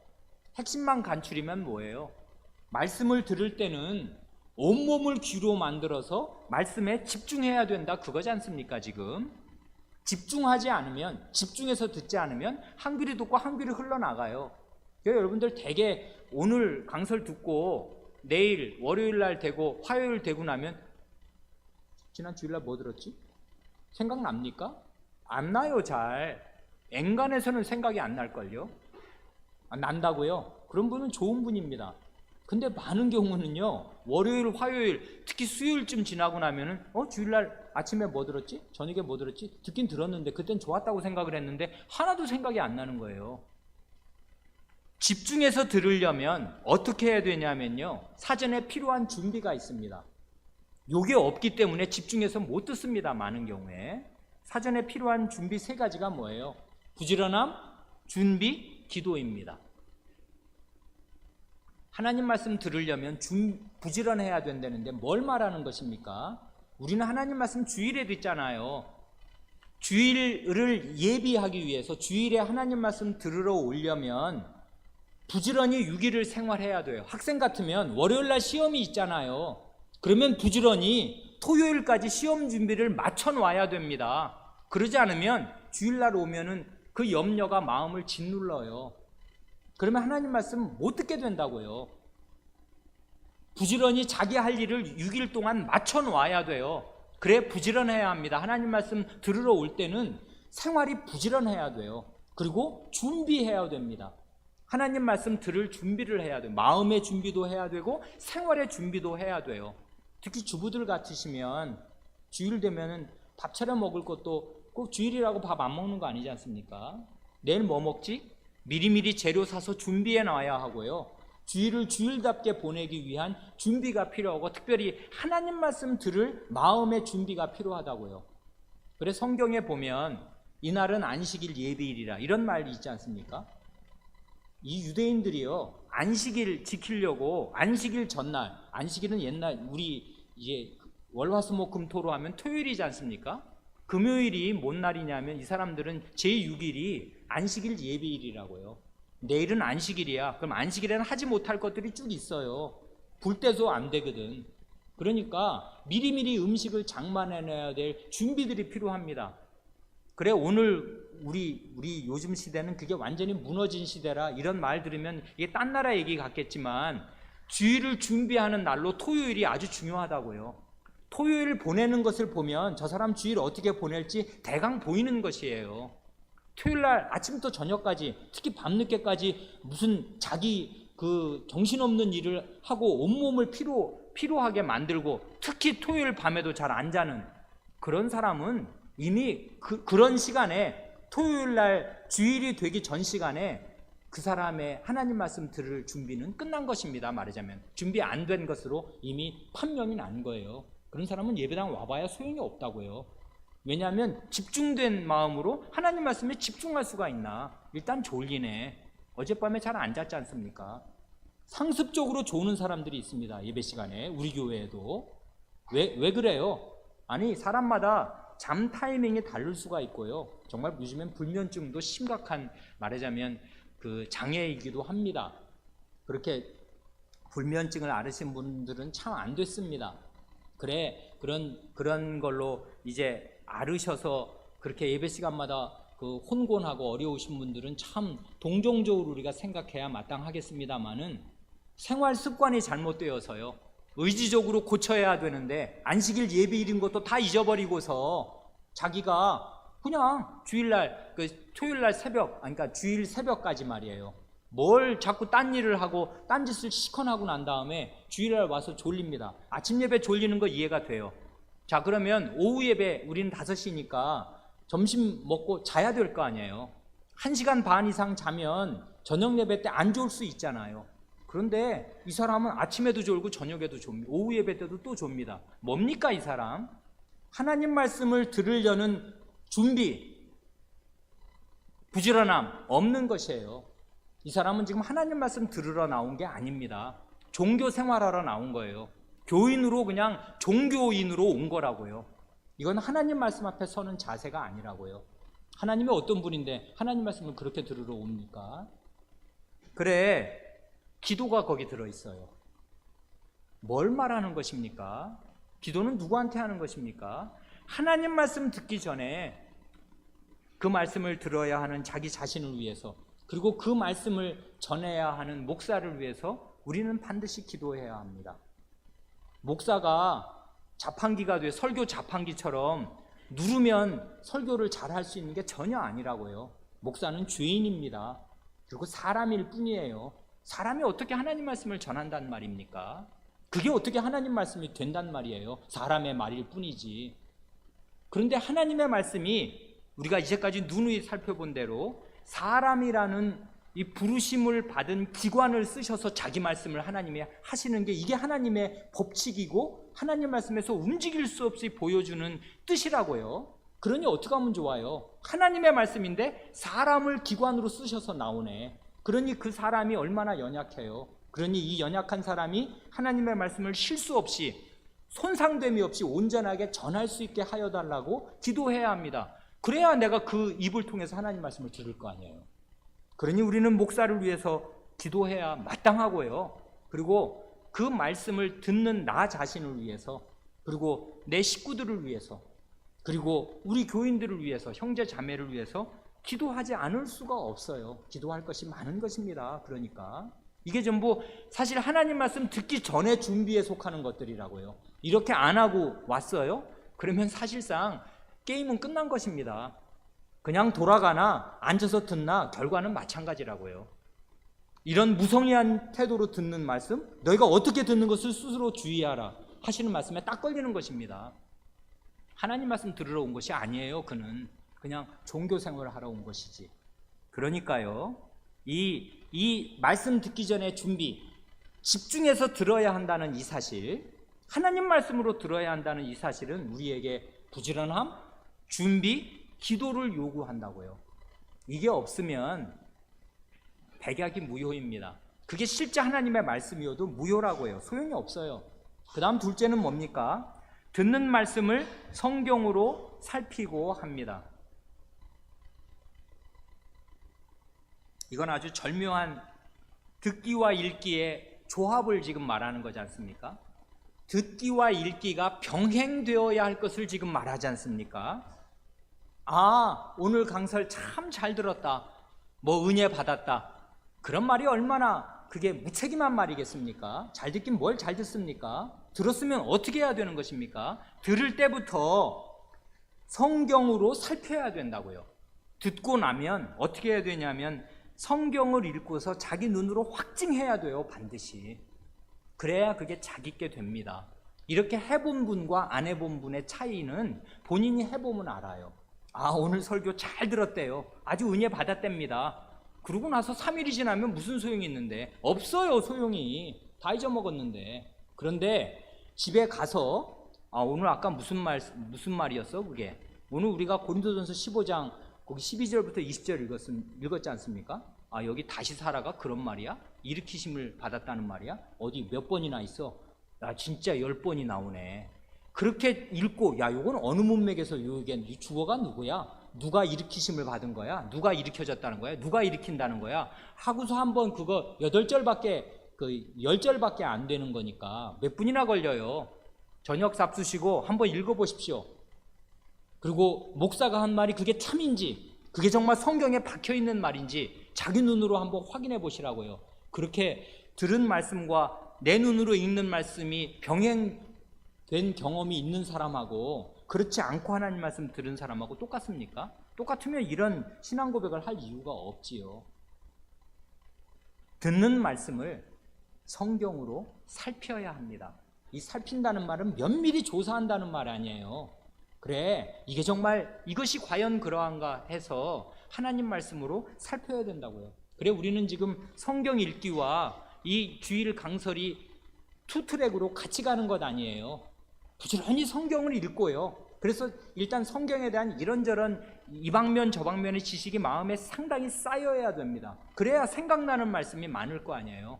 핵심만 간추리면 뭐예요? 말씀을 들을 때는 온몸을 귀로 만들어서 말씀에 집중해야 된다, 그거지 않습니까? 지금 집중하지 않으면, 집중해서 듣지 않으면 한 귀를 듣고 한 귀를 흘러나가요. 그래서 여러분들 대개 오늘 강설 듣고 내일 월요일 날 되고 화요일 되고 나면 지난 주일날 뭐 들었지? 생각납니까? 안 나요. 잘 앵간해서는 생각이 안 날걸요. 난다고요? 그런 분은 좋은 분입니다. 근데 많은 경우는요, 월요일, 화요일, 특히 수요일쯤 지나고 나면은 주일날 아침에 뭐 들었지? 저녁에 뭐 들었지? 듣긴 들었는데 그땐 좋았다고 생각을 했는데 하나도 생각이 안 나는 거예요. 집중해서 들으려면 어떻게 해야 되냐면요, 사전에 필요한 준비가 있습니다. 요게 없기 때문에 집중해서 못 듣습니다. 많은 경우에. 사전에 필요한 준비 3가지가 뭐예요? 부지런함, 준비, 기도입니다. 하나님 말씀 들으려면 부지런해야 된다는데 뭘 말하는 것입니까? 우리는 하나님 말씀 주일에 듣잖아요. 주일을 예비하기 위해서 주일에 하나님 말씀 들으러 오려면 부지런히 6일을 생활해야 돼요. 학생 같으면 월요일날 시험이 있잖아요. 그러면 부지런히 토요일까지 시험 준비를 맞춰 놔야 됩니다. 그러지 않으면 주일날 오면은 그 염려가 마음을 짓눌러요. 그러면 하나님 말씀 못 듣게 된다고요. 부지런히 자기 할 일을 6일 동안 맞춰 놔야 돼요. 그래 부지런해야 합니다. 하나님 말씀 들으러 올 때는 생활이 부지런해야 돼요. 그리고 준비해야 됩니다. 하나님 말씀 들을 준비를 해야 돼요. 마음의 준비도 해야 되고 생활의 준비도 해야 돼요. 특히 주부들 같으시면 주일 되면은 밥 차려 먹을 것도 꼭 주일이라고 밥 안 먹는 거 아니지 않습니까? 내일 뭐 먹지? 미리미리 재료 사서 준비해 놔야 하고요. 주일을 주일답게 보내기 위한 준비가 필요하고 특별히 하나님 말씀 들을 마음의 준비가 필요하다고요. 그래서 성경에 보면 이날은 안식일 예비일이라 이런 말이 있지 않습니까? 이 유대인들이요, 안식일 지키려고 안식일 전날, 안식일은 옛날 우리 이제 월화수목금토로 하면 토요일이지 않습니까? 금요일이 뭔 날이냐면 이 사람들은 제6일이 안식일 예비일이라고요. 내일은 안식일이야. 그럼 안식일에는 하지 못할 것들이 쭉 있어요. 불 때도 안 되거든. 그러니까 미리미리 음식을 장만해놔야 될 준비들이 필요합니다. 그래 오늘 우리 요즘 시대는 그게 완전히 무너진 시대라 이런 말 들으면 이게 딴 나라 얘기 같겠지만 주일을 준비하는 날로 토요일이 아주 중요하다고요. 토요일 보내는 것을 보면 저 사람 주일 어떻게 보낼지 대강 보이는 것이에요. 토요일날 아침부터 저녁까지 특히 밤늦게까지 무슨 자기 그 정신없는 일을 하고 온몸을 피로하게 만들고 특히 토요일 밤에도 잘 안 자는 그런 사람은 이미 그런 시간에 토요일날 주일이 되기 전 시간에 그 사람의 하나님 말씀 들을 준비는 끝난 것입니다. 말하자면 준비 안 된 것으로 이미 판명이 난 거예요. 그런 사람은 예배당 와봐야 소용이 없다고요. 왜냐하면 집중된 마음으로 하나님 말씀에 집중할 수가 있나? 일단 졸리네. 어젯밤에 잘 안 잤지 않습니까? 상습적으로 조는 사람들이 있습니다. 예배 시간에 우리 교회에도. 왜 그래요? 아니 사람마다 잠 타이밍이 다를 수가 있고요. 정말 요즘엔 불면증도 심각한 말하자면 그 장애이기도 합니다. 그렇게 불면증을 앓으신 분들은 참 안 됐습니다. 그래 그런 걸로 이제 앓으셔서 그렇게 예배 시간마다 그 혼곤하고 어려우신 분들은 참 동정적으로 우리가 생각해야 마땅하겠습니다만은 생활 습관이 잘못되어서요. 의지적으로 고쳐야 되는데 안식일 예배일인 것도 다 잊어버리고서 자기가 그냥 주일날 토요일날 새벽, 그러니까 주일 새벽까지 말이에요. 뭘 자꾸 딴 일을 하고 딴짓을 시커 하고 난 다음에 주일날 와서 졸립니다. 아침 예배 졸리는 거 이해가 돼요. 자, 그러면 오후 예배 우리는 5시니까 점심 먹고 자야 될 거 아니에요. 1시간 반 이상 자면 저녁 예배 때 안 졸 수 있잖아요. 그런데 이 사람은 아침에도 졸고 저녁에도 졸고 오후 예배 때도 또 졸립니다. 뭡니까 이 사람? 하나님 말씀을 들으려는 준비, 부지런함 없는 것이에요. 이 사람은 지금 하나님 말씀 들으러 나온 게 아닙니다. 종교 생활하러 나온 거예요. 교인으로 그냥 종교인으로 온 거라고요. 이건 하나님 말씀 앞에 서는 자세가 아니라고요. 하나님이 어떤 분인데 하나님 말씀을 그렇게 들으러 옵니까? 그래, 기도가 거기 들어있어요. 뭘 말하는 것입니까? 기도는 누구한테 하는 것입니까? 하나님 말씀 듣기 전에 그 말씀을 들어야 하는 자기 자신을 위해서, 그리고 그 말씀을 전해야 하는 목사를 위해서 우리는 반드시 기도해야 합니다. 목사가 자판기가 돼 설교 자판기처럼 누르면 설교를 잘할 수 있는 게 전혀 아니라고요. 목사는 죄인입니다. 그리고 사람일 뿐이에요. 사람이 어떻게 하나님 말씀을 전한단 말입니까? 그게 어떻게 하나님 말씀이 된단 말이에요. 사람의 말일 뿐이지. 그런데 하나님의 말씀이 우리가 이제까지 누누이 살펴본 대로 사람이라는 이 부르심을 받은 기관을 쓰셔서 자기 말씀을 하나님이 하시는 게 이게 하나님의 법칙이고 하나님 말씀에서 움직일 수 없이 보여주는 뜻이라고요. 그러니 어떻게 하면 좋아요? 하나님의 말씀인데 사람을 기관으로 쓰셔서 나오네. 그러니 그 사람이 얼마나 연약해요. 그러니 이 연약한 사람이 하나님의 말씀을 실수 없이 손상됨이 없이 온전하게 전할 수 있게 하여 달라고 기도해야 합니다. 그래야 내가 그 입을 통해서 하나님 말씀을 들을 거 아니에요. 그러니 우리는 목사를 위해서 기도해야 마땅하고요. 그리고 그 말씀을 듣는 나 자신을 위해서, 그리고 내 식구들을 위해서, 그리고 우리 교인들을 위해서, 형제 자매를 위해서 기도하지 않을 수가 없어요. 기도할 것이 많은 것입니다. 그러니까 이게 전부 사실 하나님 말씀 듣기 전에 준비에 속하는 것들이라고요. 이렇게 안 하고 왔어요? 그러면 사실상 게임은 끝난 것입니다. 그냥 돌아가나 앉아서 듣나 결과는 마찬가지라고요. 이런 무성의한 태도로 듣는 말씀, 너희가 어떻게 듣는 것을 스스로 주의하라 하시는 말씀에 딱 걸리는 것입니다. 하나님 말씀 들으러 온 것이 아니에요. 그는 그냥 종교 생활을 하러 온 것이지. 그러니까요, 이 말씀 듣기 전에 준비, 집중해서 들어야 한다는 이 사실, 하나님 말씀으로 들어야 한다는 이 사실은 우리에게 부지런함, 준비, 기도를 요구한다고요. 이게 없으면 백약이 무효입니다. 그게 실제 하나님의 말씀이어도 무효라고요. 소용이 없어요. 그 다음 둘째는 뭡니까? 듣는 말씀을 성경으로 살피고 합니다. 이건 아주 절묘한 듣기와 읽기의 조합을 지금 말하는 거지 않습니까? 듣기와 읽기가 병행되어야 할 것을 지금 말하지 않습니까? 아, 오늘 강설 참 잘 들었다. 뭐 은혜 받았다. 그런 말이 얼마나 그게 무책임한 말이겠습니까? 잘 듣긴 뭘 잘 듣습니까? 들었으면 어떻게 해야 되는 것입니까? 들을 때부터 성경으로 살펴야 된다고요. 듣고 나면 어떻게 해야 되냐면 성경을 읽고서 자기 눈으로 확증해야 돼요. 반드시. 그래야 그게 자기께 됩니다. 이렇게 해본 분과 안 해본 분의 차이는 본인이 해보면 알아요. 아, 오늘 설교 잘 들었대요. 아주 은혜 받았답니다. 그러고 나서 3일이 지나면 무슨 소용이 있는데? 없어요, 소용이. 다 잊어먹었는데. 그런데 집에 가서 오늘 아까 무슨 말이었어 그게? 오늘 우리가 고린도전서 15장 거기 12절부터 20절 읽었지 않습니까? 아, 여기 다시 살아가 그런 말이야? 일으키심을 받았다는 말이야? 어디 몇 번이나 있어? 나 진짜 10번이 나오네. 그렇게 읽고, 야, 요건 어느 문맥에서 이 주어가 누구야? 누가 일으키심을 받은 거야? 누가 일으켜졌다는 거야? 누가 일으킨다는 거야? 하고서 한번 그거 10절밖에 안 되는 거니까 몇 분이나 걸려요. 저녁 삽수시고 한번 읽어보십시오. 그리고 목사가 한 말이 그게 참인지, 그게 정말 성경에 박혀있는 말인지 자기 눈으로 한번 확인해 보시라고요. 그렇게 들은 말씀과 내 눈으로 읽는 말씀이 병행된 경험이 있는 사람하고 그렇지 않고 하나님 말씀 들은 사람하고 똑같습니까? 똑같으면 이런 신앙 고백을 할 이유가 없지요. 듣는 말씀을 성경으로 살펴야 합니다. 이 살핀다는 말은 면밀히 조사한다는 말 아니에요. 그래, 이게 정말 이것이 과연 그러한가 해서 하나님 말씀으로 살펴야 된다고요. 그래, 우리는 지금 성경 읽기와 이 주일 강설이 투 트랙으로 같이 가는 것 아니에요. 부지런히 성경을 읽고요. 그래서 일단 성경에 대한 이런저런 이 방면 저 방면의 지식이 마음에 상당히 쌓여야 됩니다. 그래야 생각나는 말씀이 많을 거 아니에요.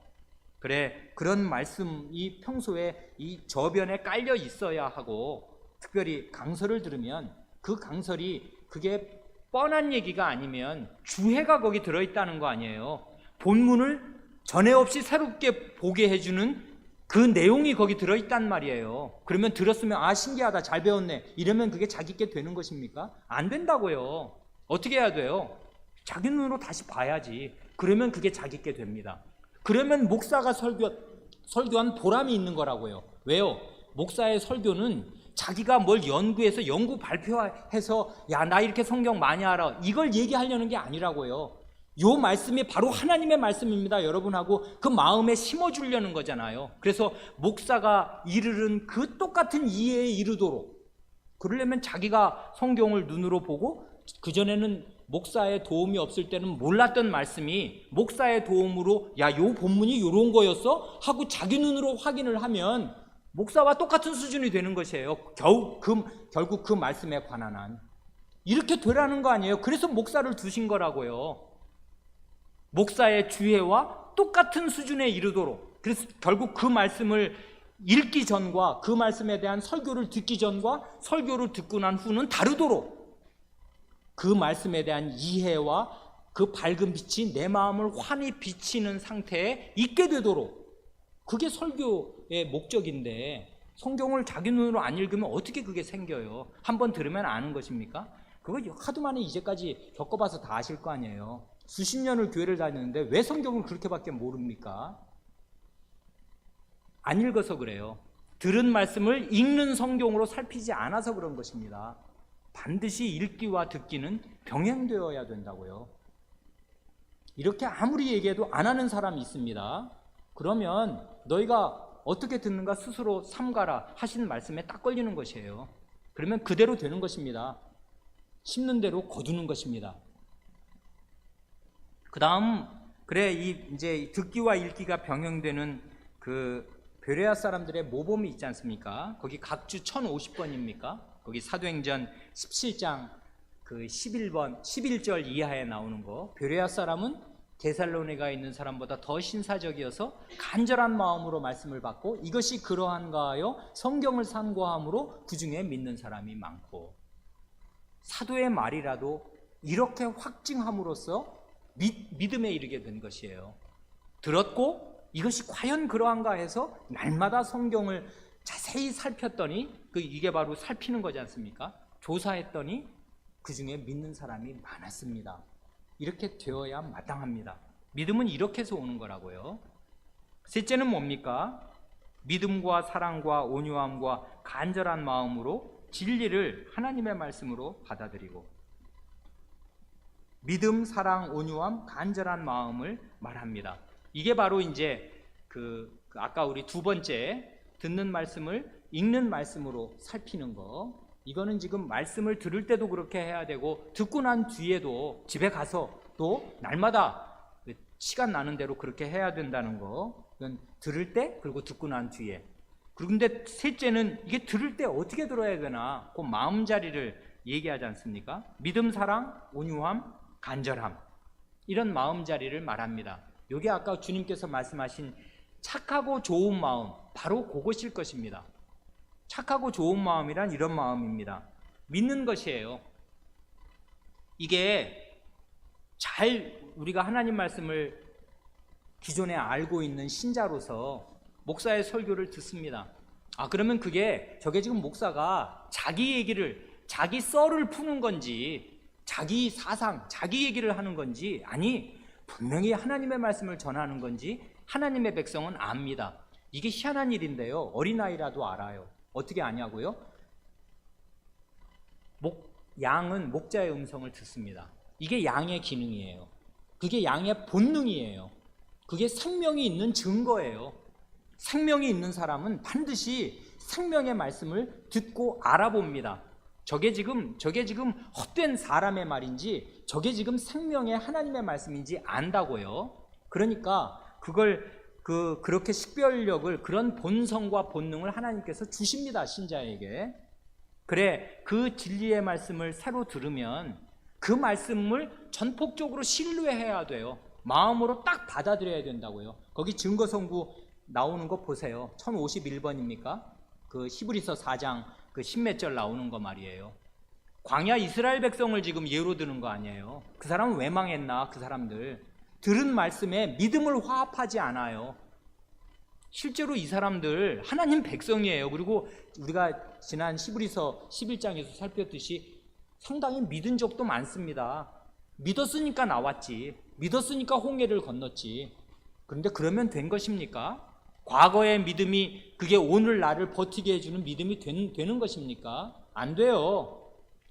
그래, 그런 말씀이 평소에 이 저변에 깔려 있어야 하고, 특별히 강설을 들으면 그 강설이 그게 뻔한 얘기가 아니면 주해가 거기 들어있다는 거 아니에요. 본문을 전에 없이 새롭게 보게 해주는 그 내용이 거기 들어있단 말이에요. 그러면 들었으면 아, 신기하다, 잘 배웠네, 이러면 그게 자기께 되는 것입니까? 안 된다고요. 어떻게 해야 돼요? 자기 눈으로 다시 봐야지. 그러면 그게 자기께 됩니다. 그러면 목사가 설교한 보람이 있는 거라고요. 왜요? 목사의 설교는 자기가 뭘 연구해서 연구 발표해서 야, 나 이렇게 성경 많이 알아, 이걸 얘기하려는 게 아니라고요. 요 말씀이 바로 하나님의 말씀입니다, 여러분하고 그 마음에 심어주려는 거잖아요. 그래서 목사가 이르는 그 똑같은 이해에 이르도록, 그러려면 자기가 성경을 눈으로 보고 그전에는 목사의 도움이 없을 때는 몰랐던 말씀이 목사의 도움으로 야, 요 본문이 요런 거였어? 하고 자기 눈으로 확인을 하면 목사와 똑같은 수준이 되는 것이에요. 결국 그 말씀에 관한 한. 이렇게 되라는 거 아니에요. 그래서 목사를 두신 거라고요. 목사의 주해와 똑같은 수준에 이르도록. 그래서 결국 그 말씀을 읽기 전과 그 말씀에 대한 설교를 듣기 전과 설교를 듣고 난 후는 다르도록, 그 말씀에 대한 이해와 그 밝은 빛이 내 마음을 환히 비치는 상태에 있게 되도록, 그게 설교의 목적인데 성경을 자기 눈으로 안 읽으면 어떻게 그게 생겨요? 한번 들으면 아는 것입니까? 그거 하도 많이 이제까지 겪어봐서 다 아실 거 아니에요. 수십 년을 교회를 다녔는데 왜 성경을 그렇게밖에 모릅니까? 안 읽어서 그래요. 들은 말씀을 읽는 성경으로 살피지 않아서 그런 것입니다. 반드시 읽기와 듣기는 병행되어야 된다고요. 이렇게 아무리 얘기해도 안 하는 사람이 있습니다. 그러면 너희가 어떻게 듣는가 스스로 삼가라 하신 말씀에 딱 걸리는 것이에요. 그러면 그대로 되는 것입니다. 심는 대로 거두는 것입니다. 그 다음, 그래, 이제 듣기와 읽기가 병행되는 그 베레아 사람들의 모범이 있지 않습니까? 거기 각주 1050번입니까? 거기 사도행전 17장 그 11절 이하에 나오는 거. 베레아 사람은 데살로니가에 있는 사람보다 더 신사적이어서 간절한 마음으로 말씀을 받고 이것이 그러한가 하여 성경을 상고함으로 그 중에 믿는 사람이 많고, 사도의 말이라도 이렇게 확증함으로써 믿음에 이르게 된 것이에요. 들었고 이것이 과연 그러한가 해서 날마다 성경을 자세히 살폈더니 이게 바로 살피는 거지 않습니까? 조사했더니 그 중에 믿는 사람이 많았습니다. 이렇게 되어야 마땅합니다. 믿음은 이렇게 해서 오는 거라고요. 셋째는 뭡니까? 믿음과 사랑과 온유함과 간절한 마음으로 진리를 하나님의 말씀으로 받아들이고, 믿음, 사랑, 온유함, 간절한 마음을 말합니다. 이게 바로 이제 아까 우리 두 번째 듣는 말씀을 읽는 말씀으로 살피는 거. 이거는 지금 말씀을 들을 때도 그렇게 해야 되고 듣고 난 뒤에도 집에 가서 또 날마다 시간 나는 대로 그렇게 해야 된다는 거. 이건 들을 때 그리고 듣고 난 뒤에. 그런데 셋째는 이게 들을 때 어떻게 들어야 되나, 그 마음자리를 얘기하지 않습니까? 믿음, 사랑, 온유함, 간절함, 이런 마음자리를 말합니다. 이게 아까 주님께서 말씀하신 착하고 좋은 마음, 바로 그것일 것입니다. 착하고 좋은 마음이란 이런 마음입니다. 믿는 것이에요. 이게 우리가 하나님 말씀을 기존에 알고 있는 신자로서 목사의 설교를 듣습니다. 그러면 저게 지금 목사가 자기 얘기를, 자기 썰을 푸는 건지, 자기 사상, 자기 얘기를 하는 건지, 아니 분명히 하나님의 말씀을 전하는 건지 하나님의 백성은 압니다. 이게 희한한 일인데요. 어린아이라도 알아요. 어떻게 아냐고요? 양은 목자의 음성을 듣습니다. 이게 양의 기능이에요. 그게 양의 본능이에요. 그게 생명이 있는 증거예요. 생명이 있는 사람은 반드시 생명의 말씀을 듣고 알아봅니다. 저게 지금 헛된 사람의 말인지 저게 지금 생명의 하나님의 말씀인지 안다고요. 그러니까 그렇게 식별력을, 그런 본성과 본능을 하나님께서 주십니다, 신자에게. 그래, 그 진리의 말씀을 새로 들으면 그 말씀을 전폭적으로 신뢰해야 돼요. 마음으로 딱 받아들여야 된다고요. 거기 증거성구 나오는 거 보세요. 1051번입니까? 그 히브리서 4장 그 10몇 절 나오는 거 말이에요. 광야 이스라엘 백성을 지금 예로 드는 거 아니에요. 그 사람은 왜 망했나? 그 사람들 들은 말씀에 믿음을 화합하지 않아요. 실제로 이 사람들 하나님 백성이에요. 그리고 우리가 지난 히브리서 11장에서 살폈듯이 상당히 믿은 적도 많습니다. 믿었으니까 나왔지. 믿었으니까 홍해를 건넜지. 그런데 그러면 된 것입니까? 과거의 믿음이 그게 오늘 나를 버티게 해주는 믿음이 되는 것입니까? 안 돼요.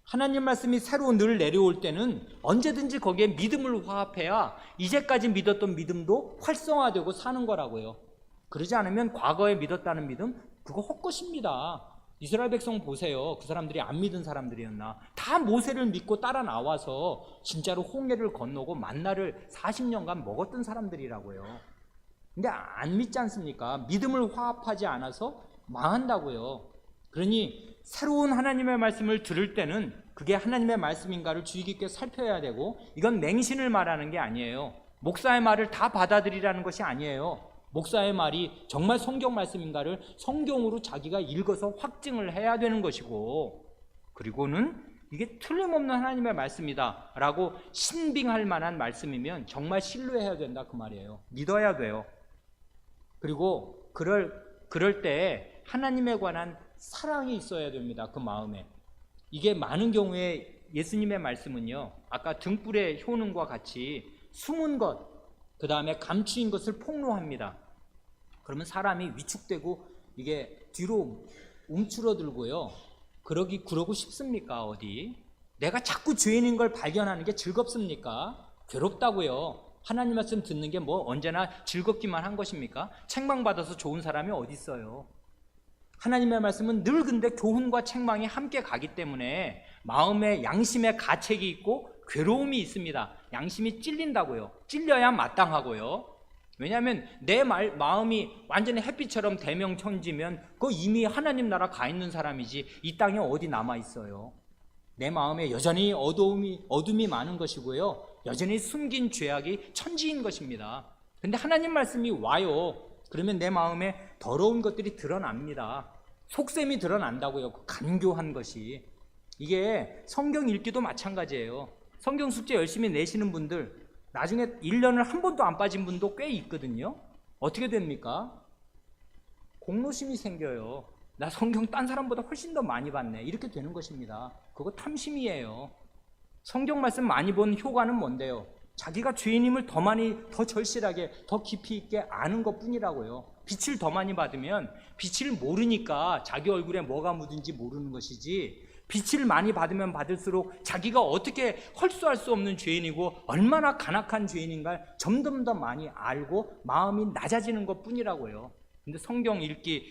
하나님 말씀이 새로 늘 내려올 때는 언제든지 거기에 믿음을 화합해야 이제까지 믿었던 믿음도 활성화되고 사는 거라고요. 그러지 않으면 과거에 믿었다는 믿음, 그거 헛것입니다. 이스라엘 백성 보세요. 그 사람들이 안 믿은 사람들이었나? 다 모세를 믿고 따라 나와서 진짜로 홍해를 건너고 만나를 40년간 먹었던 사람들이라고요. 근데 안 믿지 않습니까? 믿음을 화합하지 않아서 망한다고요. 그러니 새로운 하나님의 말씀을 들을 때는 그게 하나님의 말씀인가를 주의 깊게 살펴야 되고, 이건 맹신을 말하는 게 아니에요. 목사의 말을 다 받아들이라는 것이 아니에요. 목사의 말이 정말 성경 말씀인가를 성경으로 자기가 읽어서 확증을 해야 되는 것이고, 그리고는 이게 틀림없는 하나님의 말씀이다 라고 신빙할 만한 말씀이면 정말 신뢰해야 된다 그 말이에요. 믿어야 돼요. 그리고 그럴 때 하나님에 관한 사랑이 있어야 됩니다. 그 마음에. 이게 많은 경우에 예수님의 말씀은요, 아까 등불의 효능과 같이 숨은 것, 그 다음에 감추인 것을 폭로합니다. 그러면 사람이 위축되고 이게 뒤로 움츠러들고요. 그러고 싶습니까? 어디? 내가 자꾸 죄인인 걸 발견하는 게 즐겁습니까? 괴롭다고요. 하나님 말씀 듣는 게 뭐 언제나 즐겁기만 한 것입니까? 책망받아서 좋은 사람이 어디 있어요? 하나님의 말씀은 늘 근데 교훈과 책망이 함께 가기 때문에 마음에 양심의 가책이 있고 괴로움이 있습니다. 양심이 찔린다고요. 찔려야 마땅하고요. 왜냐하면 내 마음이 완전히 햇빛처럼 대명천지면 그거 이미 하나님 나라 가 있는 사람이지 이 땅에 어디 남아 있어요. 내 마음에 여전히 어둠이 많은 것이고요. 여전히 숨긴 죄악이 천지인 것입니다. 근데 하나님 말씀이 와요. 그러면 내 마음에 더러운 것들이 드러납니다. 속셈이 드러난다고요. 그 간교한 것이. 이게 성경 읽기도 마찬가지예요. 성경 숙제 열심히 내시는 분들 나중에 1년을 한 번도 안 빠진 분도 꽤 있거든요. 어떻게 됩니까? 공로심이 생겨요. 나 성경 딴 사람보다 훨씬 더 많이 봤네. 이렇게 되는 것입니다. 그거 탐심이에요. 성경 말씀 많이 본 효과는 뭔데요? 자기가 죄인임을 더 절실하게, 더 깊이 있게 아는 것뿐이라고요. 빛을 더 많이 받으면 빛을 모르니까 자기 얼굴에 뭐가 묻은지 모르는 것이지, 빛을 많이 받으면 받을수록 자기가 어떻게 헐수할 수 없는 죄인이고 얼마나 간악한 죄인인가 점점 더 많이 알고 마음이 낮아지는 것뿐이라고요. 근데 성경 읽기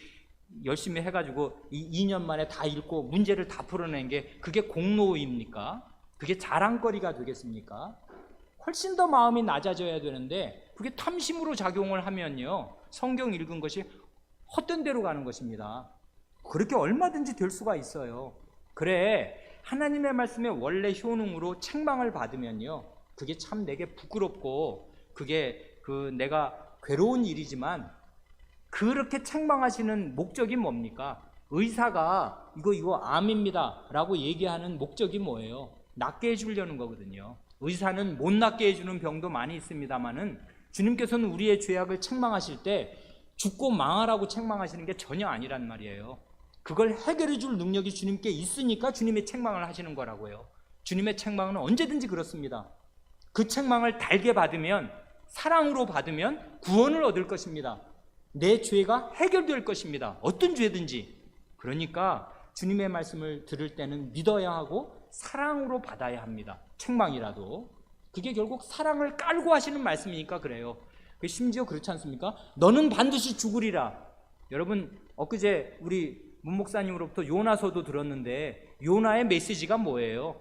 열심히 해가지고 2년 만에 다 읽고 문제를 다 풀어낸 게 그게 공로입니까? 그게 자랑거리가 되겠습니까? 훨씬 더 마음이 낮아져야 되는데 그게 탐심으로 작용을 하면요, 성경 읽은 것이 헛된 데로 가는 것입니다. 그렇게 얼마든지 될 수가 있어요. 그래, 하나님의 말씀의 원래 효능으로 책망을 받으면요, 그게 참 내게 부끄럽고 그게 내가 괴로운 일이지만, 그렇게 책망하시는 목적이 뭡니까? 의사가 이거 암입니다 라고 얘기하는 목적이 뭐예요? 낫게 해주려는 거거든요. 의사는 못 낫게 해주는 병도 많이 있습니다만은 주님께서는 우리의 죄악을 책망하실 때 죽고 망하라고 책망하시는 게 전혀 아니란 말이에요. 그걸 해결해 줄 능력이 주님께 있으니까 주님의 책망을 하시는 거라고요. 주님의 책망은 언제든지 그렇습니다. 그 책망을 달게 받으면 사랑으로 받으면 구원을 얻을 것입니다. 내 죄가 해결될 것입니다. 어떤 죄든지. 그러니까 주님의 말씀을 들을 때는 믿어야 하고 사랑으로 받아야 합니다. 책망이라도. 그게 결국 사랑을 깔고 하시는 말씀이니까 그래요. 심지어 그렇지 않습니까? 너는 반드시 죽으리라. 여러분, 엊그제 우리 문 목사님으로부터 요나서도 들었는데 요나의 메시지가 뭐예요?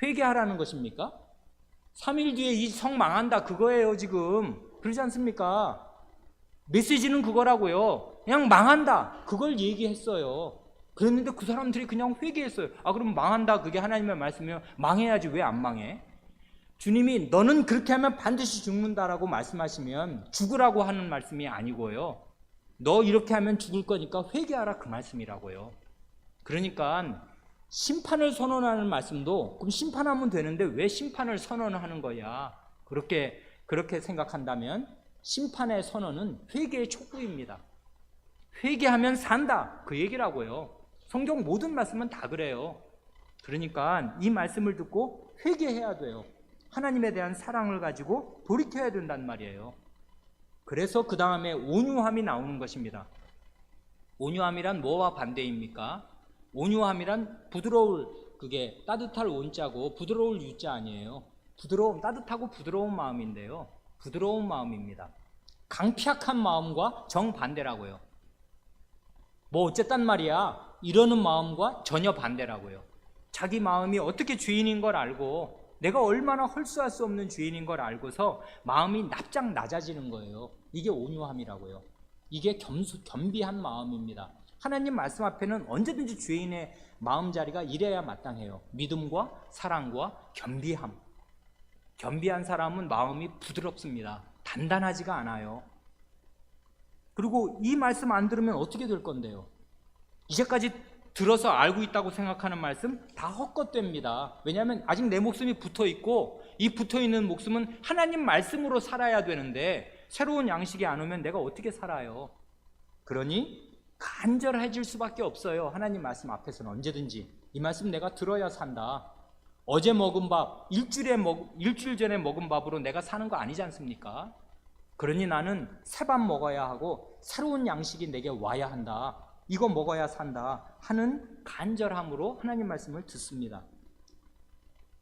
회개하라는 것입니까? 3일 뒤에 이 성 망한다 그거예요 지금. 그러지 않습니까? 메시지는 그거라고요. 그냥 망한다 그걸 얘기했어요. 그랬는데 그 사람들이 그냥 회개했어요. 아, 그럼 망한다 그게 하나님의 말씀이면 망해야지 왜 안 망해? 주님이 너는 그렇게 하면 반드시 죽는다라고 말씀하시면 죽으라고 하는 말씀이 아니고요. 너 이렇게 하면 죽을 거니까 회개하라 그 말씀이라고요. 그러니까 심판을 선언하는 말씀도 그럼 심판하면 되는데 왜 심판을 선언하는 거야? 그렇게 생각한다면 심판의 선언은 회개의 촉구입니다. 회개하면 산다 그 얘기라고요. 성경 모든 말씀은 다 그래요. 그러니까 이 말씀을 듣고 회개해야 돼요. 하나님에 대한 사랑을 가지고 돌이켜야 된단 말이에요. 그래서 그 다음에 온유함이 나오는 것입니다. 온유함이란 뭐와 반대입니까? 온유함이란 부드러울, 그게 따뜻할 온자고 부드러울 유자 아니에요. 부드러움, 따뜻하고 부드러운 마음인데요. 부드러운 마음입니다. 강팍한 마음과 정반대라고요. 뭐 어쨌단 말이야 이러는 마음과 전혀 반대라고요. 자기 마음이 어떻게 죄인인 걸 알고 내가 얼마나 헐수할 수 없는 죄인인 걸 알고서 마음이 납작 낮아지는 거예요. 이게 온유함이라고요. 이게 겸비한 마음입니다. 하나님 말씀 앞에는 언제든지 죄인의 마음자리가 이래야 마땅해요. 믿음과 사랑과 겸비함. 겸비한 사람은 마음이 부드럽습니다. 단단하지가 않아요. 그리고 이 말씀 안 들으면 어떻게 될 건데요? 이제까지 들어서 알고 있다고 생각하는 말씀 다 헛것됩니다. 왜냐하면 아직 내 목숨이 붙어있고 이 붙어있는 목숨은 하나님 말씀으로 살아야 되는데 새로운 양식이 안 오면 내가 어떻게 살아요? 그러니 간절해질 수밖에 없어요. 하나님 말씀 앞에서는 언제든지 이 말씀 내가 들어야 산다. 어제 먹은 밥, 일주일 전에 먹은 밥으로 내가 사는 거 아니지 않습니까? 그러니 나는 새 밥 먹어야 하고 새로운 양식이 내게 와야 한다. 이거 먹어야 산다 하는 간절함으로 하나님 말씀을 듣습니다.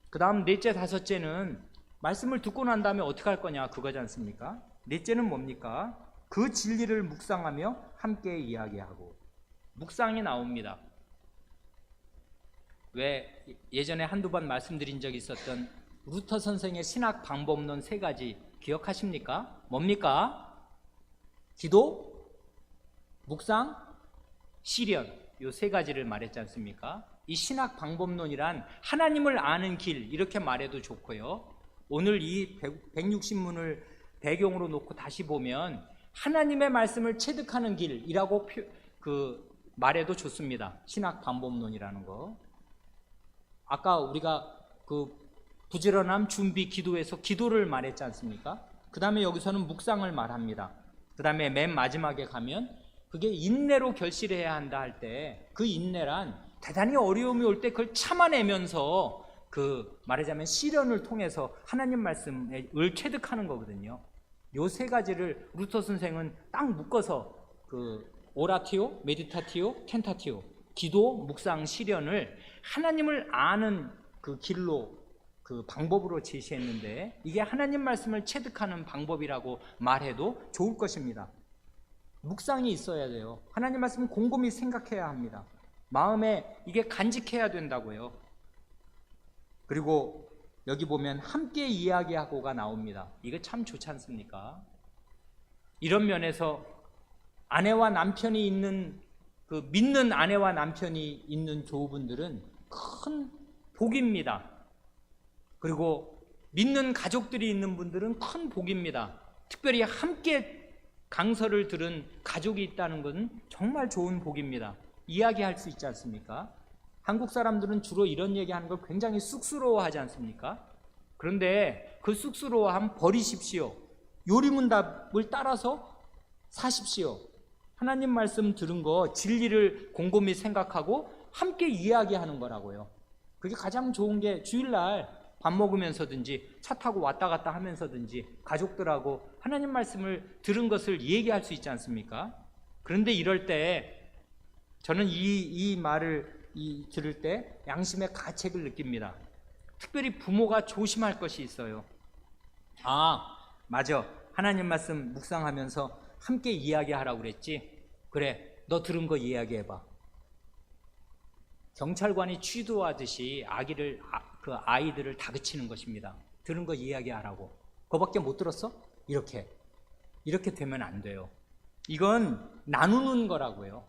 그 다음 넷째, 다섯째는 말씀을 듣고 난 다음에 어떻게 할 거냐 그거지 않습니까? 넷째는 뭡니까? 그 진리를 묵상하며 함께 이야기하고. 묵상이 나옵니다. 왜 예전에 한두 번 말씀드린 적이 있었던 루터 선생의 신학 방법론 3가지 기억하십니까? 뭡니까? 기도, 묵상, 실현, 요 3가지를 말했지 않습니까? 이 신학 방법론이란 하나님을 아는 길 이렇게 말해도 좋고요. 오늘 이 160문을 배경으로 놓고 다시 보면 하나님의 말씀을 체득하는 길이라고 말해도 좋습니다. 신학 방법론이라는 거. 아까 우리가 그 부지런함, 준비, 기도에서 기도를 말했지 않습니까? 그 다음에 여기서는 묵상을 말합니다. 그 다음에 맨 마지막에 가면 그게 인내로 결실해야 한다 할 때 그 인내란 대단히 어려움이 올 때 그걸 참아내면서 말하자면 시련을 통해서 하나님 말씀을 체득하는 거거든요. 요 3가지를 루터 선생은 딱 묶어서 오라티오, 메디타티오, 텐타티오, 기도, 묵상, 시련을 하나님을 아는 그 길로 그 방법으로 제시했는데 이게 하나님 말씀을 체득하는 방법이라고 말해도 좋을 것입니다. 묵상이 있어야 돼요. 하나님 말씀은 곰곰이 생각해야 합니다. 마음에 이게 간직해야 된다고요. 그리고 여기 보면 함께 이야기하고가 나옵니다. 이거 참 좋지 않습니까? 이런 면에서 아내와 남편이 있는 믿는 아내와 남편이 있는 교우분들은 큰 복입니다. 그리고 믿는 가족들이 있는 분들은 큰 복입니다. 특별히 함께 강설을 들은 가족이 있다는 것은 정말 좋은 복입니다. 이야기할 수 있지 않습니까? 한국 사람들은 주로 이런 얘기하는 걸 굉장히 쑥스러워하지 않습니까? 그런데 그 쑥스러워함 버리십시오. 요리문답을 따라서 사십시오. 하나님 말씀 들은 거 진리를 곰곰이 생각하고 함께 이야기하는 거라고요. 그게 가장 좋은 게 주일날 밥 먹으면서든지 차 타고 왔다 갔다 하면서든지 가족들하고 하나님 말씀을 들은 것을 얘기할 수 있지 않습니까? 그런데 이럴 때 저는 이 말을 들을 때 양심의 가책을 느낍니다. 특별히 부모가 조심할 것이 있어요. 아, 맞아. 하나님 말씀 묵상하면서 함께 이야기하라고 그랬지? 그래, 너 들은 거 이야기해봐. 경찰관이 취도하듯이 그 아이들을 다그치는 것입니다. 들은 거 이야기하라고. 그거밖에 못 들었어? 이렇게 되면 안 돼요. 이건 나누는 거라고요.